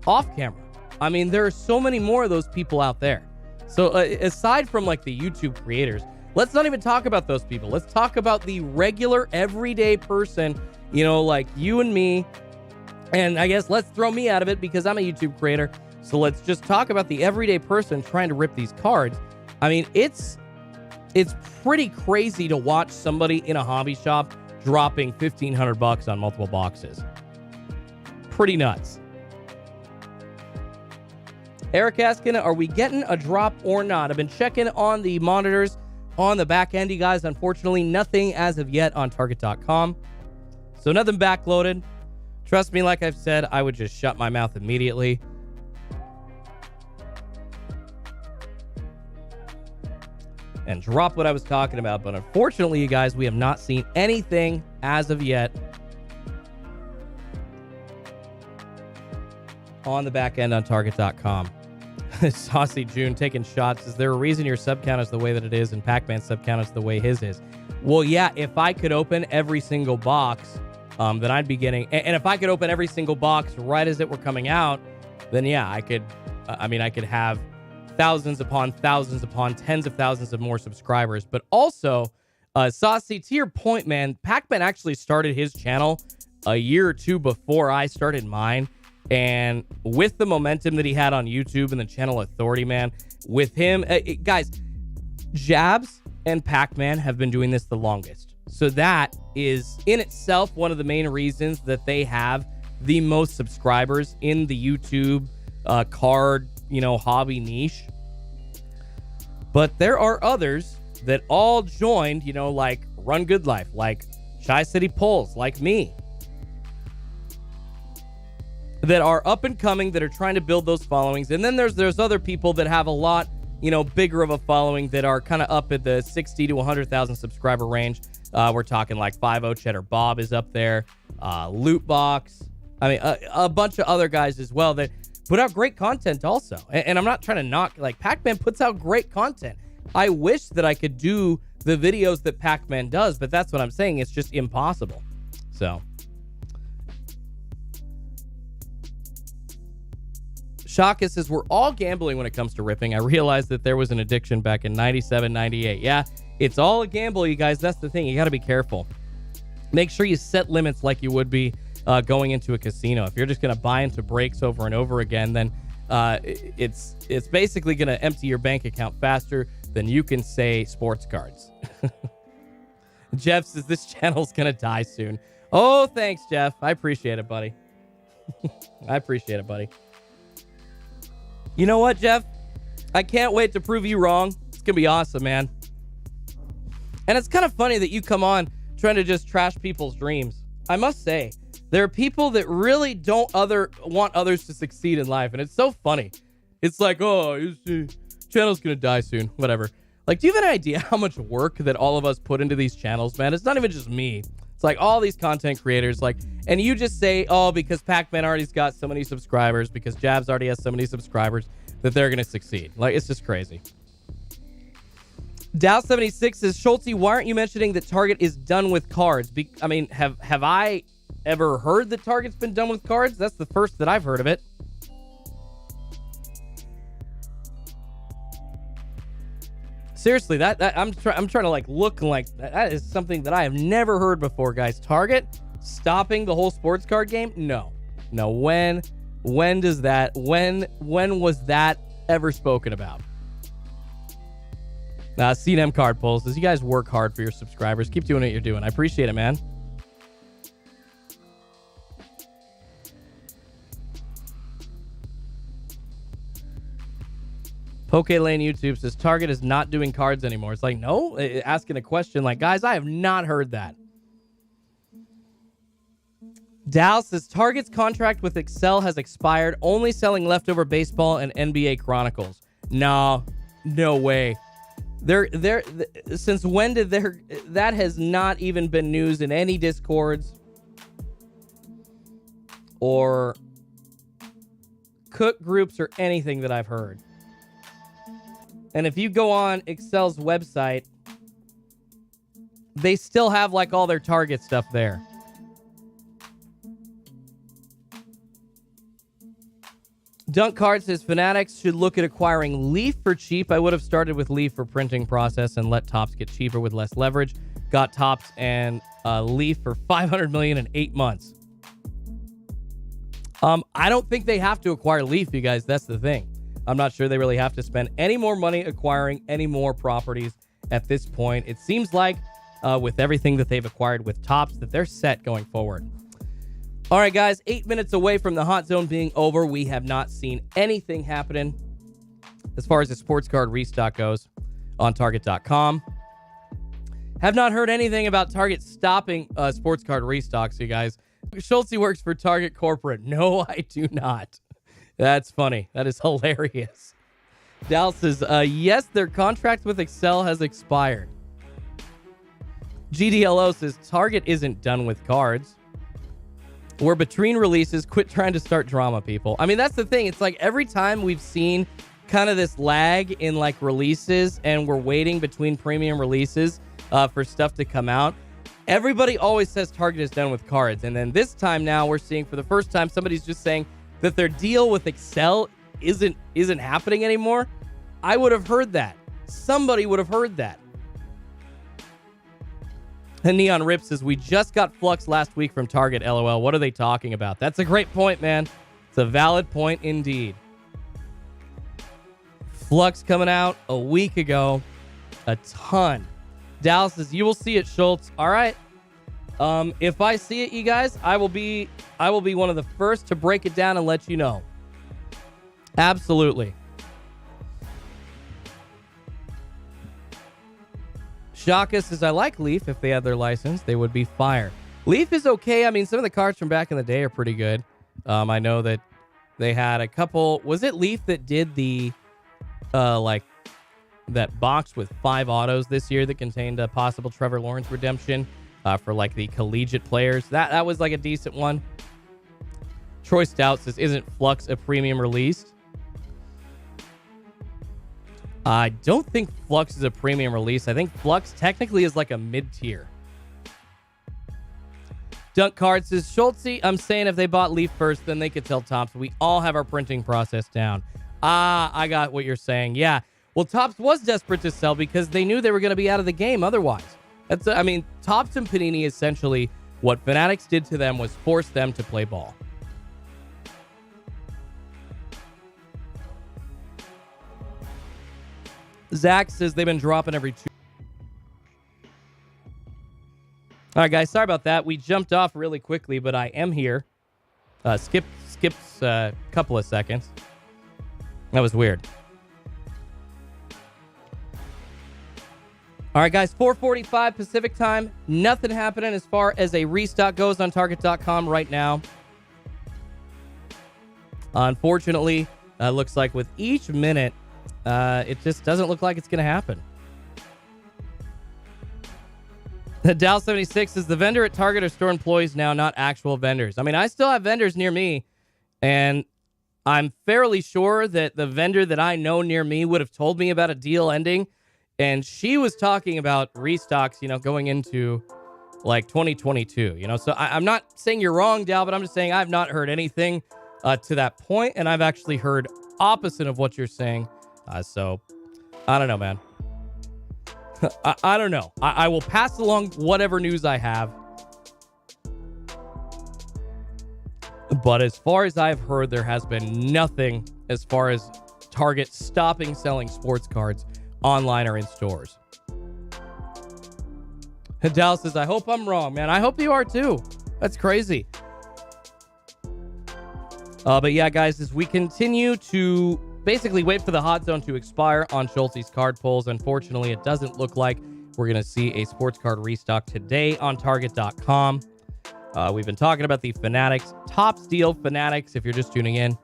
off camera? I mean, there are so many more of those people out there. So aside from like the YouTube creators, let's not even talk about those people. Let's talk about the regular everyday person, like you and me. And I guess let's throw me out of it because I'm a YouTube creator. So let's just talk about the everyday person trying to rip these cards. I mean, it's pretty crazy to watch somebody in a hobby shop dropping $1,500 on multiple boxes. Pretty nuts. Eric asking, are we getting a drop or not? I've been checking on the monitors on the back end, you guys. Unfortunately, nothing as of yet on Target.com. So nothing backloaded. Trust me, like I've said, I would just shut my mouth immediately. And drop what I was talking about. But unfortunately, you guys, we have not seen anything as of yet on the back end on Target.com. Saucy June taking shots. Is there a reason your sub count is the way that it is and Pac-Man's sub count is the way his is? Well, yeah, if I could open every single box that I'd be getting, and if I could open every single box right as it were coming out, then yeah, I could have thousands upon tens of thousands of more subscribers. But also, Saucy, to your point, man, Pac-Man actually started his channel a year or two before I started mine. And with the momentum that he had on YouTube and the channel authority, man, with him, guys, Jabs and Pac-Man have been doing this the longest. So that is in itself one of the main reasons that they have the most subscribers in the YouTube card, hobby niche. But there are others that all joined, like Run Good Life, like Chi City Pulls, like me, that are up and coming, that are trying to build those followings. And then there's other people that have a lot, bigger of a following that are kind of up at the 60 to 100,000 subscriber range. We're talking like 50 Cheddar Bob is up there, Loot Box. I mean, a bunch of other guys as well that put out great content also. And I'm not trying to knock, like, Pac-Man puts out great content. I wish that I could do the videos that Pac-Man does, but that's what I'm saying. It's just impossible. So Shaka says, we're all gambling when it comes to ripping. I realized that there was an addiction back in 97, 98. Yeah, it's all a gamble, you guys. That's the thing. You got to be careful. Make sure you set limits like you would be going into a casino. If you're just going to buy into breaks over and over again, then it's basically going to empty your bank account faster than you can say sports cards. Jeff says, this channel's going to die soon. Oh, thanks, Jeff. I appreciate it, buddy. I appreciate it, buddy. You know what, Jeff? I can't wait to prove you wrong. It's going to be awesome, man. And it's kind of funny that you come on trying to just trash people's dreams. I must say, there are people that really don't want others to succeed in life, and it's so funny. It's like, oh, channel's gonna die soon, whatever. Like, do you have any idea how much work that all of us put into these channels, man? It's not even just me. It's like all these content creators, like, and you just say, oh, because Pac-Man already's got so many subscribers, because Jabs already has so many subscribers, that they're gonna succeed. Like, it's just crazy. Dow76 says, Schulte, why aren't you mentioning that Target is done with cards? I mean, have I ever heard that Target's been done with cards? That's the first that I've heard of it. Seriously, that I'm trying to like look like that is something that I have never heard before, guys. Target stopping the whole sports card game? No. When does that? When was that ever spoken about? CNM card pulls says, you guys work hard for your subscribers. Keep doing what you're doing. I appreciate it, man. Poke Lane YouTube says Target is not doing cards anymore. It's like, no, asking a question like, guys, I have not heard that. Dal says Target's contract with Excel has expired, only selling leftover baseball and NBA Chronicles. No way. Since when did that has not even been news in any Discords or cook groups or anything that I've heard. And if you go on Excel's website, they still have like all their Target stuff there. Dunk Card says Fanatics should look at acquiring Leaf for cheap. I would have started with Leaf for printing process and let Topps get cheaper with less leverage. Got Topps and Leaf for $500 million in 8 months. I don't think they have to acquire Leaf, you guys. That's the thing. I'm not sure they really have to spend any more money acquiring any more properties at this point. It seems like with everything that they've acquired with Topps that they're set going forward. All right, guys, 8 minutes away from the hot zone being over. We have not seen anything happening as far as the sports card restock goes on Target.com. Have not heard anything about Target stopping sports card restocks, you guys. Schulte works for Target Corporate. No, I do not. That's funny. That is hilarious. Dal says, yes, their contract with Excel has expired. GDLO says, Target isn't done with cards. We're between releases. Quit trying to start drama, people. I mean, that's the thing. It's like every time we've seen kind of this lag in like releases and we're waiting between premium releases for stuff to come out, everybody always says Target is done with cards. And then this time now we're seeing for the first time somebody's just saying that their deal with Excel isn't happening anymore. I would have heard that. Somebody would have heard that. And Neon Rip says, we just got Flux last week from Target, LOL. What are they talking about? That's a great point, man. It's a valid point indeed. Flux coming out a week ago. A ton. Dallas says, you will see it, Schultz. All right. If I see it, you guys, I will be one of the first to break it down and let you know. Absolutely. Shaka says, I like Leaf. If they had their license, they would be fire. Leaf is okay. I mean, some of the cards from back in the day are pretty good. I know that they had a couple. Was it Leaf that did the, like, that box with 5 autos this year that contained a possible Trevor Lawrence redemption for, like, the collegiate players? That was, like, a decent one. Troy Stout says, isn't Flux a premium release? I don't think Flux is a premium release. I think Flux technically is like a mid-tier. Dunk Card says, Schultze, I'm saying if they bought Leaf first, then they could tell Topps. We all have our printing process down. I got what you're saying. Yeah. Well, Topps was desperate to sell because they knew they were going to be out of the game otherwise. I mean, Topps and Panini, essentially, what Fanatics did to them was force them to play ball. Zach says they've been dropping every 2. All right, guys. Sorry about that. We jumped off really quickly, but I am here. Skips a couple of seconds. That was weird. All right, guys, 4:45 Pacific time. Nothing happening as far as a restock goes on Target.com right now. Unfortunately, looks like with each minute, it just doesn't look like it's going to happen. The Dow 76 is the vendor at Target or store employees now, not actual vendors. I mean, I still have vendors near me, and I'm fairly sure that the vendor that I know near me would have told me about a deal ending, and she was talking about restocks, going into like 2022, So I'm not saying you're wrong, Dal, but I'm just saying I've not heard anything to that point, and I've actually heard opposite of what you're saying. So I don't know, man. I don't know. I will pass along whatever news I have. But as far as I've heard, there has been nothing as far as Target stopping selling sports cards online or in stores. Dallas says, I hope I'm wrong, man. I hope you are too. That's crazy. But yeah, guys, as we continue to basically wait for the hot zone to expire on Schultz's card pulls, unfortunately, it doesn't look like we're going to see a sports card restock today on Target.com. We've been talking about the Fanatics Topps deal. Fanatics, if you're just tuning in.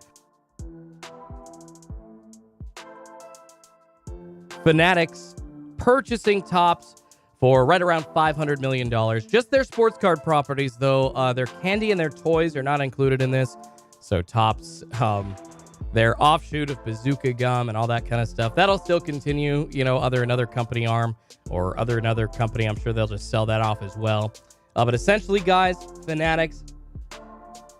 Fanatics purchasing Topps for right around $500 million. Just their sports card properties, though. Their candy and their toys are not included in this. So Topps, their offshoot of Bazooka Gum and all that kind of stuff, that'll still continue, another company arm or another company. I'm sure they'll just sell that off as well. But essentially, guys, Fanatics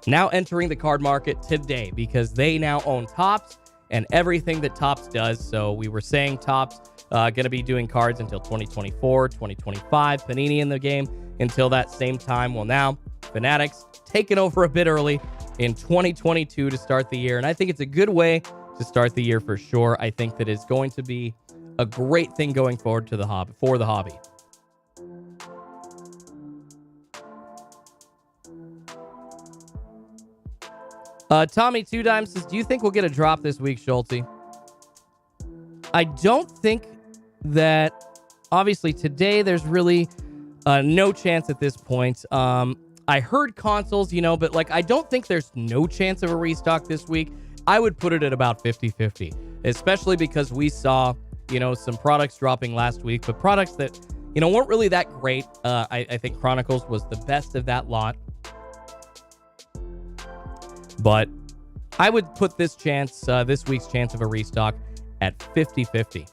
now entering the card market today because they now own Topps and everything that Topps does. So we were saying Topps going to be doing cards until 2024, 2025, Panini in the game until that same time. Well, now Fanatics taking over a bit early in 2022 to start the year. And I think it's a good way to start the year for sure. I think that it's going to be a great thing going forward to the hobby, for the hobby. Tommy Two Dimes says, do you think we'll get a drop this week, Schulte? I don't think that, obviously, today there's really no chance at this point. I heard consoles, but I don't think there's no chance of a restock this week. I would put it at about 50-50, especially because we saw, some products dropping last week, but products that, weren't really that great. I think Chronicles was the best of that lot. But I would put this week's chance of a restock at 50-50.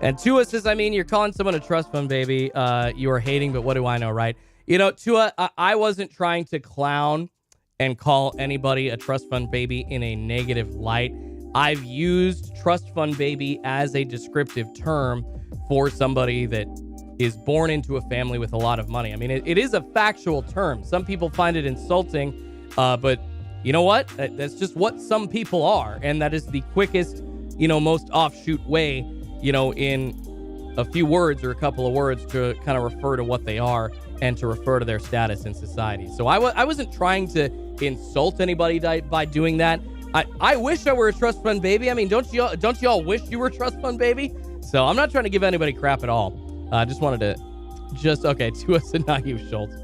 And Tua says, you're calling someone a trust fund baby. You are hating, but what do I know, right? Tua, I wasn't trying to clown and call anybody a trust fund baby in a negative light. I've used trust fund baby as a descriptive term for somebody that is born into a family with a lot of money. It is a factual term. Some people find it insulting, but you know what? That's just what some people are, and that is the quickest, most offshoot way, in a few words or a couple of words to kind of refer to what they are and to refer to their status in society. So I wasn't trying to insult anybody by doing that. I wish I were a trust fund baby. Don't y'all wish you were a trust fund baby? So I'm not trying to give anybody crap at all. I just wanted to okay, to us and not you, Schultz.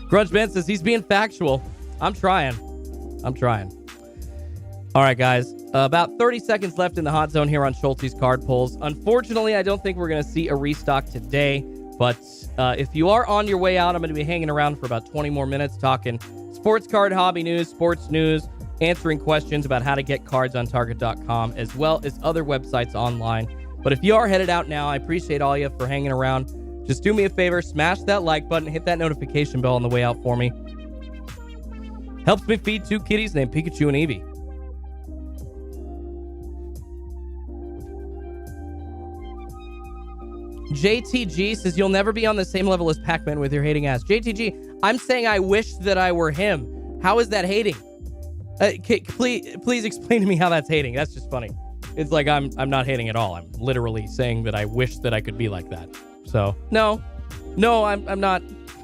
Grudge Ben says he's being factual. I'm trying. All right, guys. About 30 seconds left in the hot zone here on Schulte's card pulls. Unfortunately, I don't think we're going to see a restock today. But if you are on your way out, I'm going to be hanging around for about 20 more minutes talking sports card hobby news, sports news, answering questions about how to get cards on Target.com, as well as other websites online. But if you are headed out now, I appreciate all you for hanging around. Just do me a favor, smash that like button, hit that notification bell on the way out for me. Helps me feed two kitties named Pikachu and Eevee. JTG says, you'll never be on the same level as Pac-Man with your hating ass. JTG, I'm saying I wish that I were him. How is that hating? Please explain to me how that's hating. That's just funny. It's like I'm not hating at all. I'm literally saying that I wish that I could be like that. So, no, I'm not.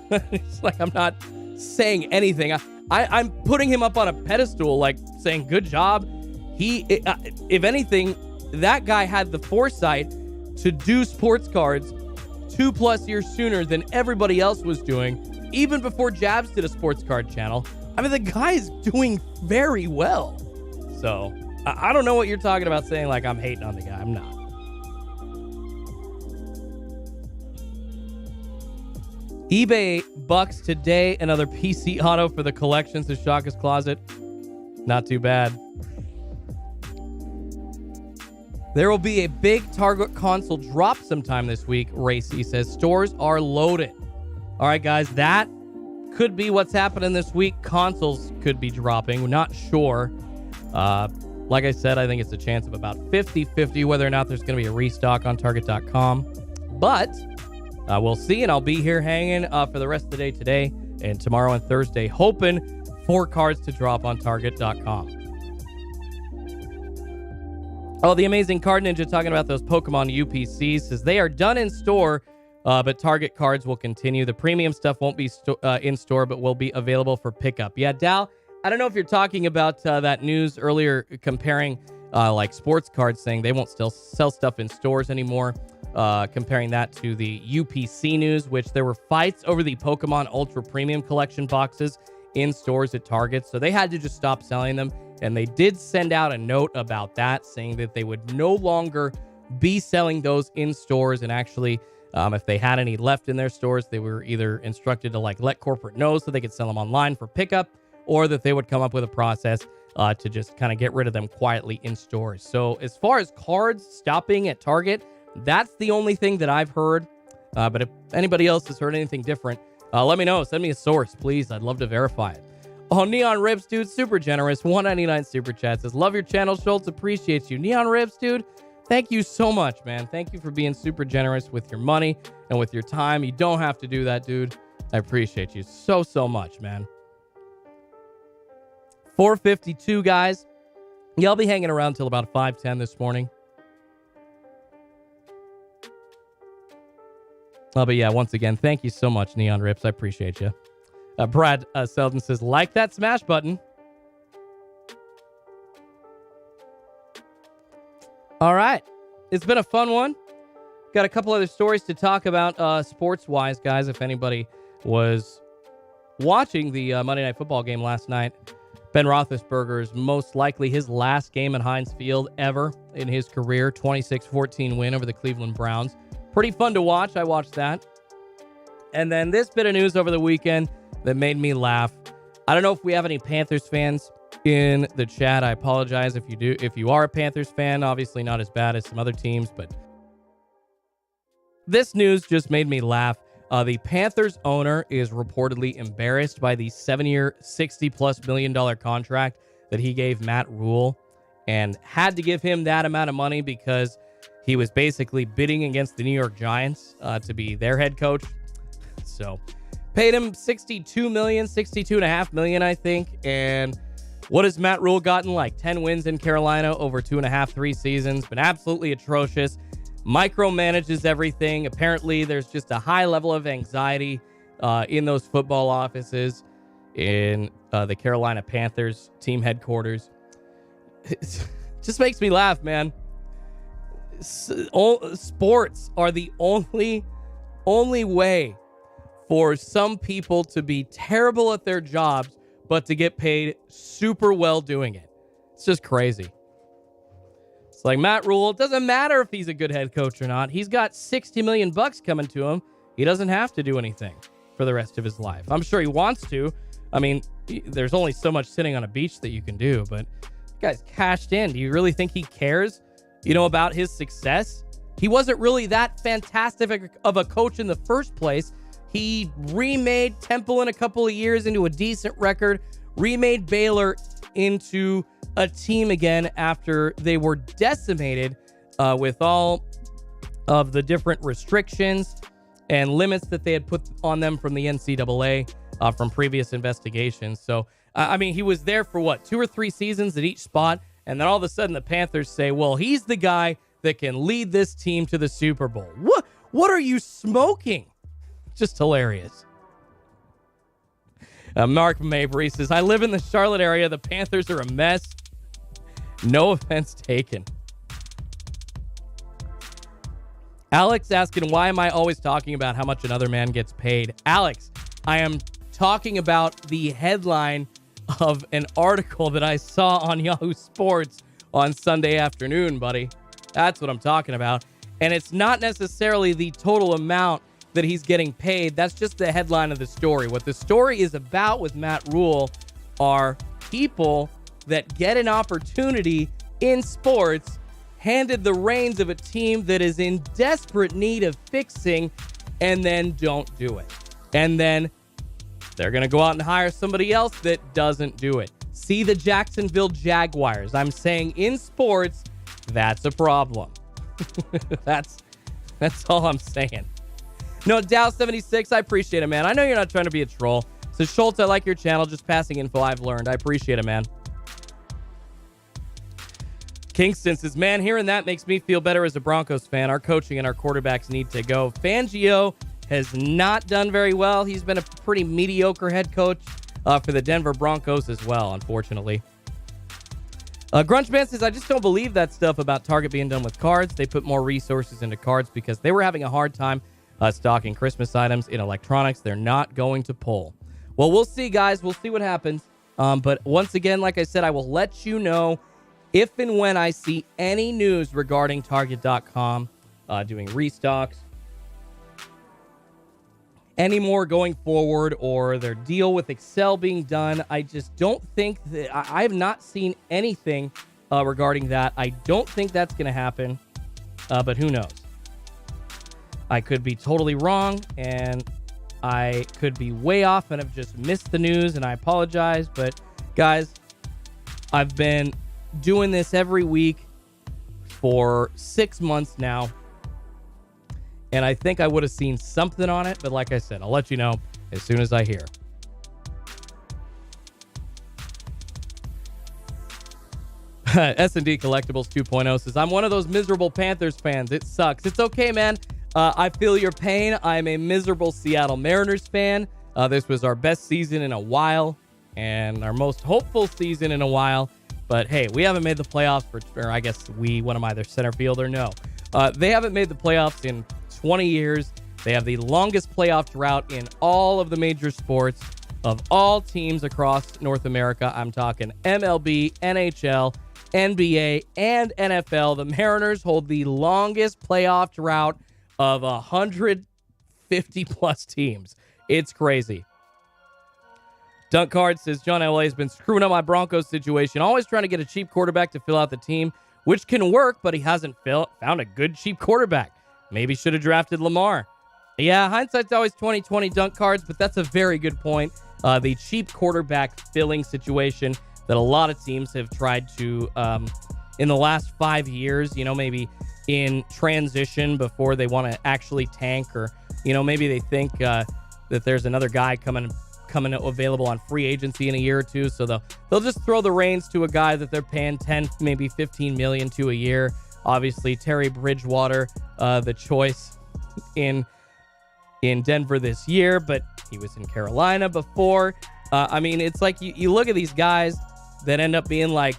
It's like I'm not saying anything. I'm putting him up on a pedestal, like saying, good job. If anything, that guy had the foresight to do sports cards 2+ years sooner than everybody else was doing, even before Jabs did a sports card channel. I mean, the guy is doing very well. So, I don't know what you're talking about saying like I'm hating on the guy. I'm not. eBay bucks today another PC auto for the collections to Shaka's Closet. Not too bad. There will be a big Target console drop sometime this week, Racy says. Stores are loaded. All right, guys, that could be what's happening this week. Consoles could be dropping. We're not sure. Like I said, I think it's a chance of about 50-50 whether or not there's going to be a restock on Target.com. But we'll see, and I'll be here hanging for the rest of the day today and tomorrow and Thursday, hoping for cards to drop on Target.com. Oh, the amazing Card Ninja talking about those Pokemon UPCs says they are done in store, but Target cards will continue. The premium stuff won't be in store, but will be available for pickup. Yeah, Dal, I don't know if you're talking about that news earlier comparing like sports cards saying they won't still sell stuff in stores anymore, comparing that to the UPC news, which there were fights over the Pokemon Ultra Premium Collection boxes in stores at Target, so they had to just stop selling them. And they did send out a note about that, saying that they would no longer be selling those in stores. And actually, if they had any left in their stores, they were either instructed to let corporate know so they could sell them online for pickup, or that they would come up with a process to just kind of get rid of them quietly in stores. So as far as cards stopping at Target, that's the only thing that I've heard. But if anybody else has heard anything different, let me know. Send me a source, please. I'd love to verify it. Oh, Neon Ribs, dude, super generous. 199 super chat says, love your channel, Schultz. Appreciates you. Neon Ribs, dude, thank you so much, man. Thank you for being super generous with your money and with your time. You don't have to do that, dude. I appreciate you so, so much, man. 4:52, guys. Yeah, I'll be hanging around till about 5:10 this morning. Oh, but yeah, once again, thank you so much, Neon Rips. I appreciate you. Brad Selden says, like that smash button. All right. It's been a fun one. Got a couple other stories to talk about sports-wise, guys. If anybody was watching the Monday Night Football game last night, Ben Roethlisberger's most likely his last game at Heinz Field ever in his career. 26-14 win over the Cleveland Browns. Pretty fun to watch. I watched that. And then this bit of news over the weekend that made me laugh. I don't know if we have any Panthers fans in the chat. I apologize if you do. If you are a Panthers fan, obviously not as bad as some other teams, but this news just made me laugh. The Panthers owner is reportedly embarrassed by the 7-year, $60+ million contract that he gave Matt Rule, and had to give him that amount of money because he was basically bidding against the New York Giants to be their head coach. So paid him $62.5 million, I think. And what has Matt Rule gotten? Like 10 wins in Carolina over 2.5-3 seasons. Been absolutely atrocious. Micromanages everything. Apparently, there's just a high level of anxiety in those football offices in the Carolina Panthers team headquarters. It just makes me laugh, man. Sports are the only way for some people to be terrible at their jobs, but to get paid super well doing it. It's just crazy. It's like Matt Rule. It doesn't matter if he's a good head coach or not. He's got $60 million coming to him. He doesn't have to do anything for the rest of his life. I'm sure he wants to. I mean, there's only so much sitting on a beach that you can do, but the guy's cashed in. Do you really think he cares, about his success? He wasn't really that fantastic of a coach in the first place. He remade Temple in a couple of years into a decent record, remade Baylor into a team again after they were decimated with all of the different restrictions and limits that they had put on them from the NCAA from previous investigations. So, he was there for 2 or 3 seasons at each spot, and then all of a sudden the Panthers say, well, he's the guy that can lead this team to the Super Bowl. What are you smoking? Just hilarious. Mark Mabry says, I live in the Charlotte area. The Panthers are a mess. No offense taken. Alex asking, why am I always talking about how much another man gets paid? Alex, I am talking about the headline of an article that I saw on Yahoo Sports on Sunday afternoon, buddy. That's what I'm talking about. And it's not necessarily the total amount that he's getting paid. That's just the headline of the story. What the story is about with Matt Rule are people that get an opportunity in sports, handed the reins of a team that is in desperate need of fixing, and then don't do it. And then they're going to go out and hire somebody else that doesn't do it. See the Jacksonville Jaguars. I'm saying in sports, that's a problem. That's all I'm saying. No, Dow76, I appreciate it, man. I know you're not trying to be a troll. So Schultz, I like your channel. Just passing info I've learned. I appreciate it, man. Kingston says, man, hearing that makes me feel better as a Broncos fan. Our coaching and our quarterbacks need to go. Fangio has not done very well. He's been a pretty mediocre head coach for the Denver Broncos as well, unfortunately. Grunchman says, I just don't believe that stuff about Target being done with cards. They put more resources into cards because they were having a hard time stocking Christmas items in electronics. They're not going to pull. Well, we'll see, guys. We'll see what happens. But once again, like I said, I will let you know if and when I see any news regarding Target.com doing restocks, any more going forward, or their deal with Excel being done. I just don't think that I have not seen anything regarding that. I don't think that's going to happen, but who knows? I could be totally wrong, and I could be way off and have just missed the news, and I apologize. But guys, I've been doing this every week for 6 months now, and I think I would have seen something on it, but like I said, I'll let you know as soon as I hear. S&D Collectibles 2.0 says, I'm one of those miserable Panthers fans. It sucks. It's okay, man. I feel your pain. I'm a miserable Seattle Mariners fan. This was our best season in a while and our most hopeful season in a while. But hey, we haven't made the playoffs or I guess what am I, their center field or no? They haven't made the playoffs in 20 years. They have the longest playoff drought in all of the major sports of all teams across North America. I'm talking MLB, NHL, NBA, and NFL. The Mariners hold the longest playoff drought of 150 plus teams. It's crazy. Dunk Card says, John LA has been screwing up my Broncos situation, always trying to get a cheap quarterback to fill out the team, which can work, but he hasn't found a good cheap quarterback. Maybe should have drafted Lamar. Yeah, hindsight's always 20/20, Dunk Cards, but that's a very good point. The cheap quarterback filling situation that a lot of teams have tried to, in the last 5 years, maybe in transition before they want to actually tank, or, maybe they think that there's another guy coming available on free agency in a year or two, so they'll just throw the reins to a guy that they're paying 10, maybe 15 million to a year. Obviously, Terry Bridgewater, the choice in Denver this year, but he was in Carolina before. It's like you look at these guys that end up being like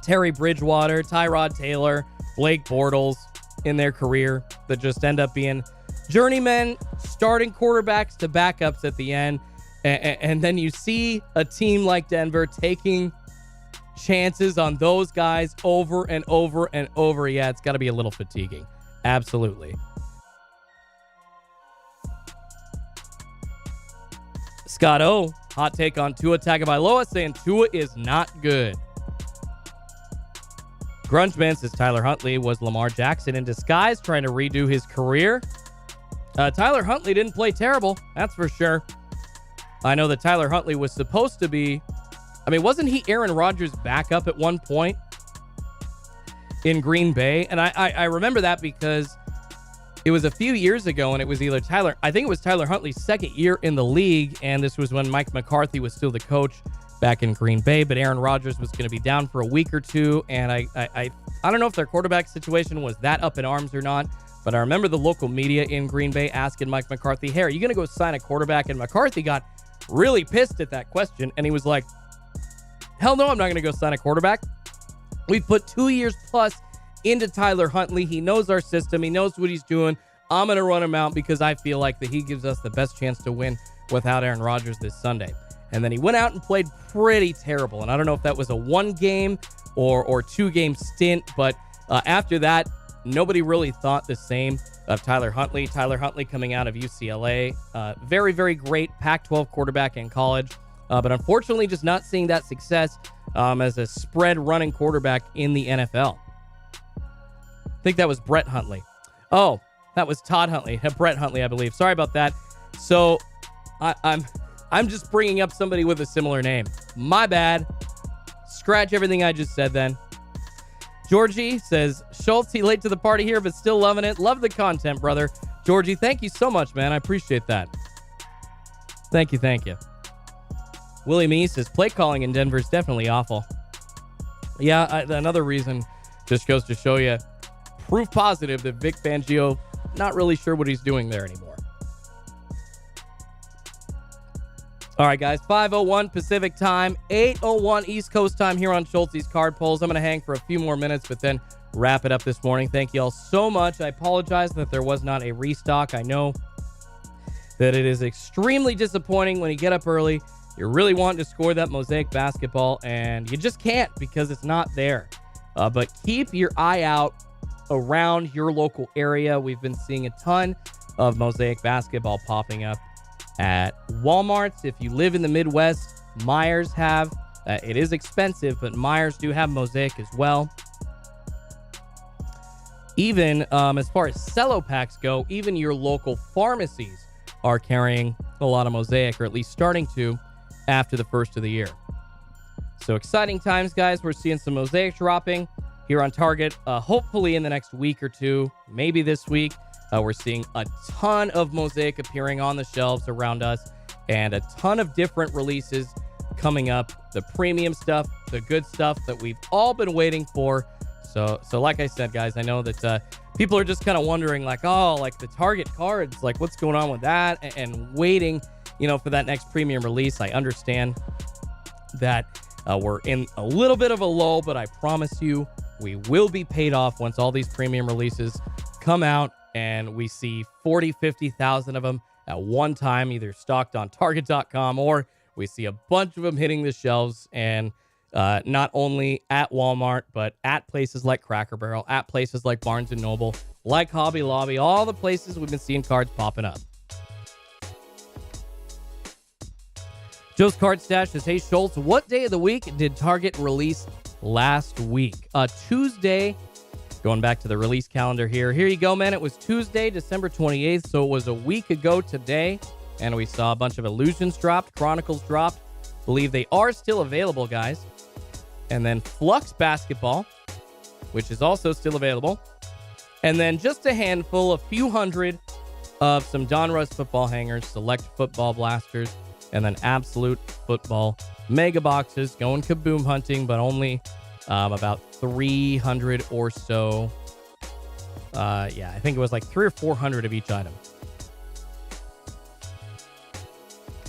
Terry Bridgewater, Tyrod Taylor, Blake Bortles in their career, that just end up being journeymen, starting quarterbacks to backups at the end. And then you see a team like Denver taking chances on those guys over and over and over. Yeah, it's got to be a little fatiguing. Absolutely. Scott O, hot take on Tua Tagovailoa, saying Tua is not good. Grungeman says Tyler Huntley was Lamar Jackson in disguise, trying to redo his career. Tyler Huntley didn't play terrible, that's for sure. I know that Tyler Huntley was supposed to be, wasn't he Aaron Rodgers' backup at one point in Green Bay? And I remember that because it was a few years ago, and it was either Tyler Huntley's second year in the league, and this was when Mike McCarthy was still the coach back in Green Bay, but Aaron Rodgers was going to be down for a week or two, and I don't know if their quarterback situation was that up in arms or not, but I remember the local media in Green Bay asking Mike McCarthy, hey, are you going to go sign a quarterback? And McCarthy got really pissed at that question, and he was like, hell no, I'm not going to go sign a quarterback. We've put 2 years plus into Tyler Huntley. He knows our system. He knows what he's doing. I'm going to run him out because I feel like that he gives us the best chance to win without Aaron Rodgers this Sunday. And then he went out and played pretty terrible. And I don't know if that was a 1-game or 2-game stint, but after that, nobody really thought the same of Tyler Huntley. Tyler Huntley coming out of UCLA. Very, very great Pac-12 quarterback in college. But unfortunately, just not seeing that success as a spread running quarterback in the NFL. I think that was Brett Huntley. Oh, that was Todd Huntley. Brett Huntley, I believe. Sorry about that. So I'm just bringing up somebody with a similar name. My bad. Scratch everything I just said then. Georgie says, Schultz, he late to the party here, but still loving it. Love the content, brother. Georgie, thank you so much, man. I appreciate that. Thank you, thank you. Willie Mee says, play calling in Denver is definitely awful. Yeah, another reason just goes to show you proof positive that Vic Fangio, not really sure what he's doing there anymore. All right, guys, 5:01 Pacific time, 8:01 East Coast time here on Schultz's Card Polls. I'm going to hang for a few more minutes, but then wrap it up this morning. Thank you all so much. I apologize that there was not a restock. I know that it is extremely disappointing when you get up early. You're really wanting to score that Mosaic Basketball, and you just can't because it's not there. But keep your eye out around your local area. We've been seeing a ton of Mosaic Basketball popping up at Walmarts. If you live in the Midwest, Myers have. It is expensive, but Myers do have Mosaic as well. Even as far as cello packs go, even your local pharmacies are carrying a lot of Mosaic, or at least starting to after the first of the year. So exciting times, guys. We're seeing some Mosaic dropping here on Target, hopefully in the next week or two, maybe this week. We're seeing a ton of Mosaic appearing on the shelves around us and a ton of different releases coming up. The premium stuff, the good stuff that we've all been waiting for. So like I said, guys, I know that people are just kind of wondering, like, oh, like the Target cards, like what's going on with that, and waiting, for that next premium release. I understand that we're in a little bit of a lull, but I promise you we will be paid off once all these premium releases come out and we see 40, 50,000 of them at one time, either stocked on Target.com, or we see a bunch of them hitting the shelves, and not only at Walmart, but at places like Cracker Barrel, at places like Barnes & Noble, like Hobby Lobby, all the places we've been seeing cards popping up. Joe's Card Stash says, hey, Schultz, what day of the week did Target release last week? Tuesday. Going back to the release calendar here. Here you go, man. It was Tuesday, December 28th, so it was a week ago today, and we saw a bunch of Illusions dropped, Chronicles dropped. Believe they are still available, guys. And then Flux Basketball, which is also still available. And then just a handful, a few hundred of some Donruss football hangers, select football blasters, and then Absolute Football mega boxes going kaboom hunting, but only about 300 or so. I think it was like 300 or 400 of each item.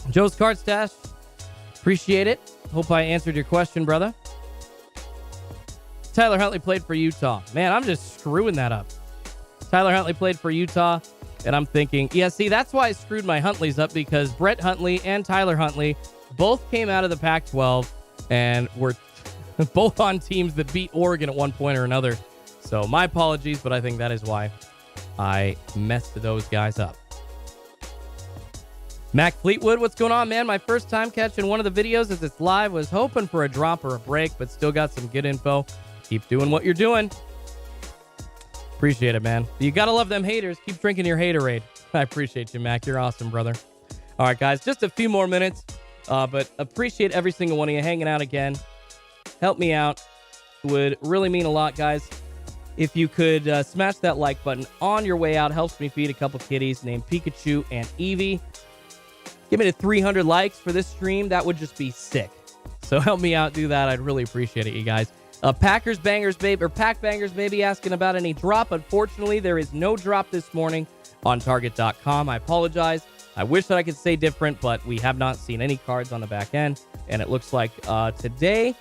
Joe's Card Stash, appreciate it. Hope I answered your question, brother. Tyler Huntley played for Utah. Man, I'm just screwing that up. Tyler Huntley played for Utah, and I'm thinking, that's why I screwed my Huntleys up, because Brett Huntley and Tyler Huntley both came out of the Pac-12 and were both on teams that beat Oregon at one point or another. So my apologies, but I think that is why I messed those guys up. Mac Fleetwood, what's going on, man? My first time catching one of the videos as it's live. Was hoping for a drop or a break, but still got some good info. Keep doing what you're doing. Appreciate it, man. You got to love them haters. Keep drinking your haterade. I appreciate you, Mac. You're awesome, brother. All right, guys, just a few more minutes, but appreciate every single one of you hanging out again. Help me out. Would really mean a lot, guys. If you could smash that like button on your way out, helps me feed a couple kitties named Pikachu and Eevee. Give me to 300 likes for this stream. That would just be sick. So help me out, do that. I'd really appreciate it, you guys. Packers Bangers Baby, or Pack Bangers Baby, asking about any drop. Unfortunately, there is no drop this morning on Target.com. I apologize. I wish that I could say different, but we have not seen any cards on the back end. And it looks like today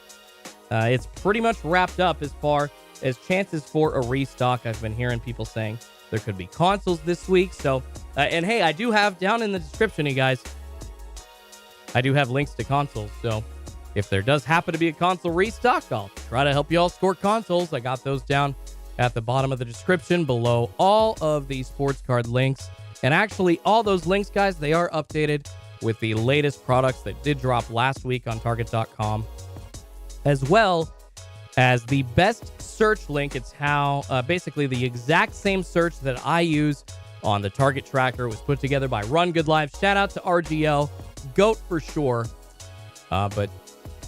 it's pretty much wrapped up as far as chances for a restock. I've been hearing people saying there could be consoles this week. So, and hey, I do have down in the description, you guys, I do have links to consoles. So if there does happen to be a console restock, I'll try to help you all score consoles. I got those down at the bottom of the description below all of the sports card links. And actually, all those links, guys, they are updated with the latest products that did drop last week on Target.com, as well as the best search link. It's how basically the exact same search that I use on the Target tracker. It was put together by Run Good Live. Shout out to RGL, GOAT for sure. But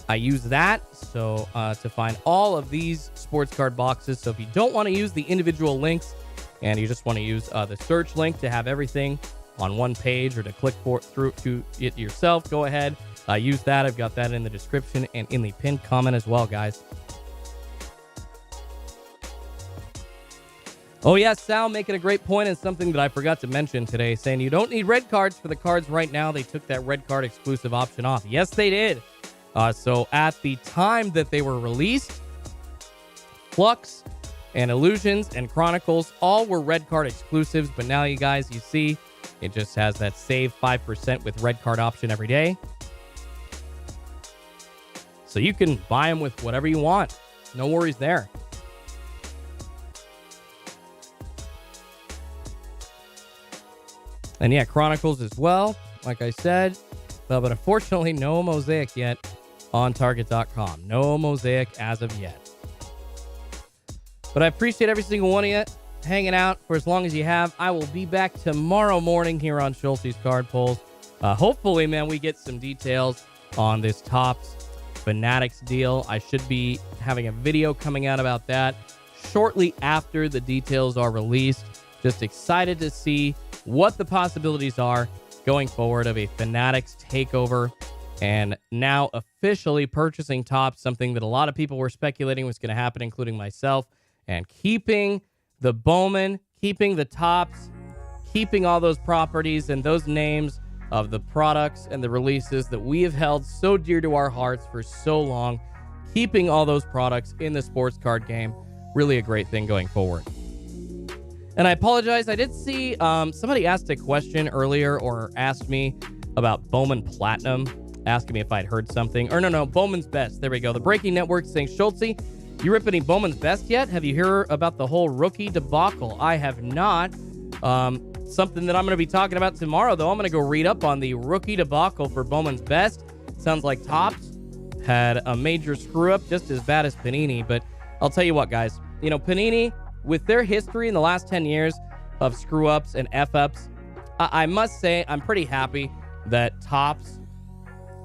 I use that so to find all of these sports card boxes. So if you don't want to use the individual links and you just want to use the search link to have everything on one page or to click through to it yourself, go ahead. Use that. I've got that in the description and in the pinned comment as well, guys. Oh, yeah, Sal making a great point and something that I forgot to mention today, saying you don't need red cards for the cards right now. They took that red card exclusive option off. Yes, they did. So at the time that they were released, Flux and Illusions and Chronicles all were red card exclusives. But now, you guys, you see, it just has that save 5% with red card option every day. So you can buy them with whatever you want. No worries there. And yeah, Chronicles as well, like I said. But unfortunately, no Mosaic yet on Target.com. No Mosaic as of yet. But I appreciate every single one of you hanging out for as long as you have. I will be back tomorrow morning here on Schulte's Card Pulls. Hopefully, man, we get some details on this Topps Fanatics deal. I should be having a video coming out about that shortly after the details are released. Just excited to see what the possibilities are going forward of a Fanatics takeover, and now officially purchasing Topps, something that a lot of people were speculating was going to happen, including myself, and keeping the Bowman, keeping the Topps, keeping all those properties and those names of the products and the releases that we have held so dear to our hearts for so long, keeping all those products in the sports card game. Really a great thing going forward. And I apologize. I did see somebody asked a question earlier or asked me about Bowman Platinum, asking me if I'd heard something. Or no, Bowman's Best. There we go. The Breaking Network saying, Schulte, you rip any Bowman's Best yet? Have you heard about the whole rookie debacle? I have not. Something that I'm going to be talking about tomorrow, though. I'm going to go read up on the rookie debacle for Bowman's Best. Sounds like Topps had a major screw-up, just as bad as Panini. But I'll tell you what, guys. You know, Panini, with their history in the last 10 years of screw-ups and F-ups, I must say I'm pretty happy that Topps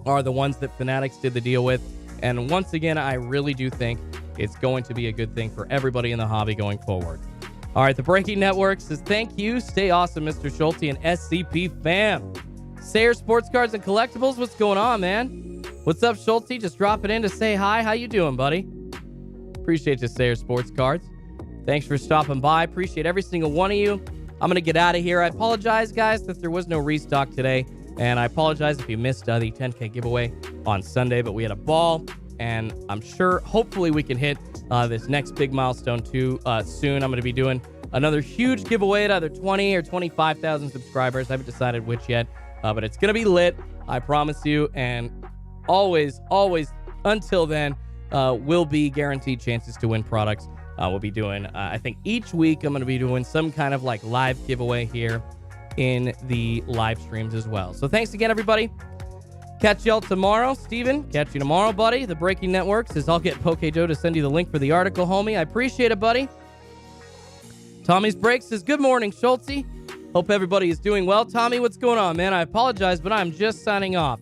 are the ones that Fanatics did the deal with. And once again, I really do think it's going to be a good thing for everybody in the hobby going forward. All right, the Breaking Network says, thank you. Stay awesome, Mr. Schulte and SCP fam. Sayer Sports Cards and Collectibles, what's going on, man? What's up, Schulte? Just dropping in to say hi. How you doing, buddy? Appreciate you, Sayer Sports Cards. Thanks for stopping by. Appreciate every single one of you. I'm going to get out of here. I apologize, guys, that there was no restock today. And I apologize if you missed the 10K giveaway on Sunday. But we had a ball. And I'm sure, hopefully, we can hit this next big milestone, too, soon. I'm going to be doing another huge giveaway at either 20 or 25,000 subscribers. I haven't decided which yet. But it's going to be lit. I promise you. And always, until then, will be guaranteed chances to win products. We'll be doing, I think each week I'm going to be doing some kind of like live giveaway here in the live streams as well. So thanks again, everybody. Catch y'all tomorrow. Steven, catch you tomorrow, buddy. The Breaking Network says, I'll get Poke Joe to send you the link for the article, homie. I appreciate it, buddy. Tommy's Break says, good morning, Schulte. Hope everybody is doing well. Tommy, what's going on, man? I apologize, but I'm just signing off.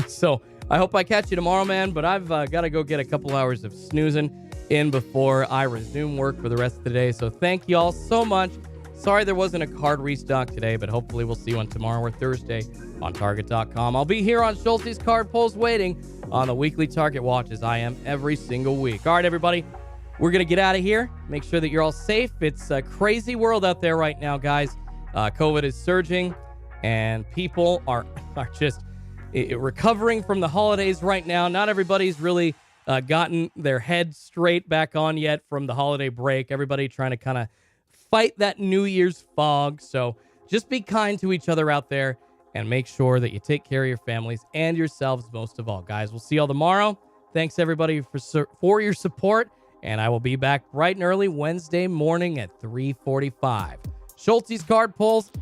So I hope I catch you tomorrow, man. But I've got to go get a couple hours of snoozing in before I resume work for the rest of the day. So thank you all so much. Sorry there wasn't a card restock today, but hopefully we'll see you on tomorrow or Thursday on Target.com. I'll be here on Schulte's Card Pulls waiting on the weekly Target watch as I am every single week. All right, everybody, we're going to get out of here. Make sure that you're all safe. It's a crazy world out there right now, guys. COVID is surging, and people are just recovering from the holidays right now. Not everybody's really gotten their head straight back on yet from the holiday break. Everybody trying to kind of fight that New Year's fog. So just be kind to each other out there and make sure that you take care of your families and yourselves most of all. Guys, we'll see y'all tomorrow. Thanks, everybody, for your support. And I will be back bright and early Wednesday morning at 3:45. Schulte's Card Pulls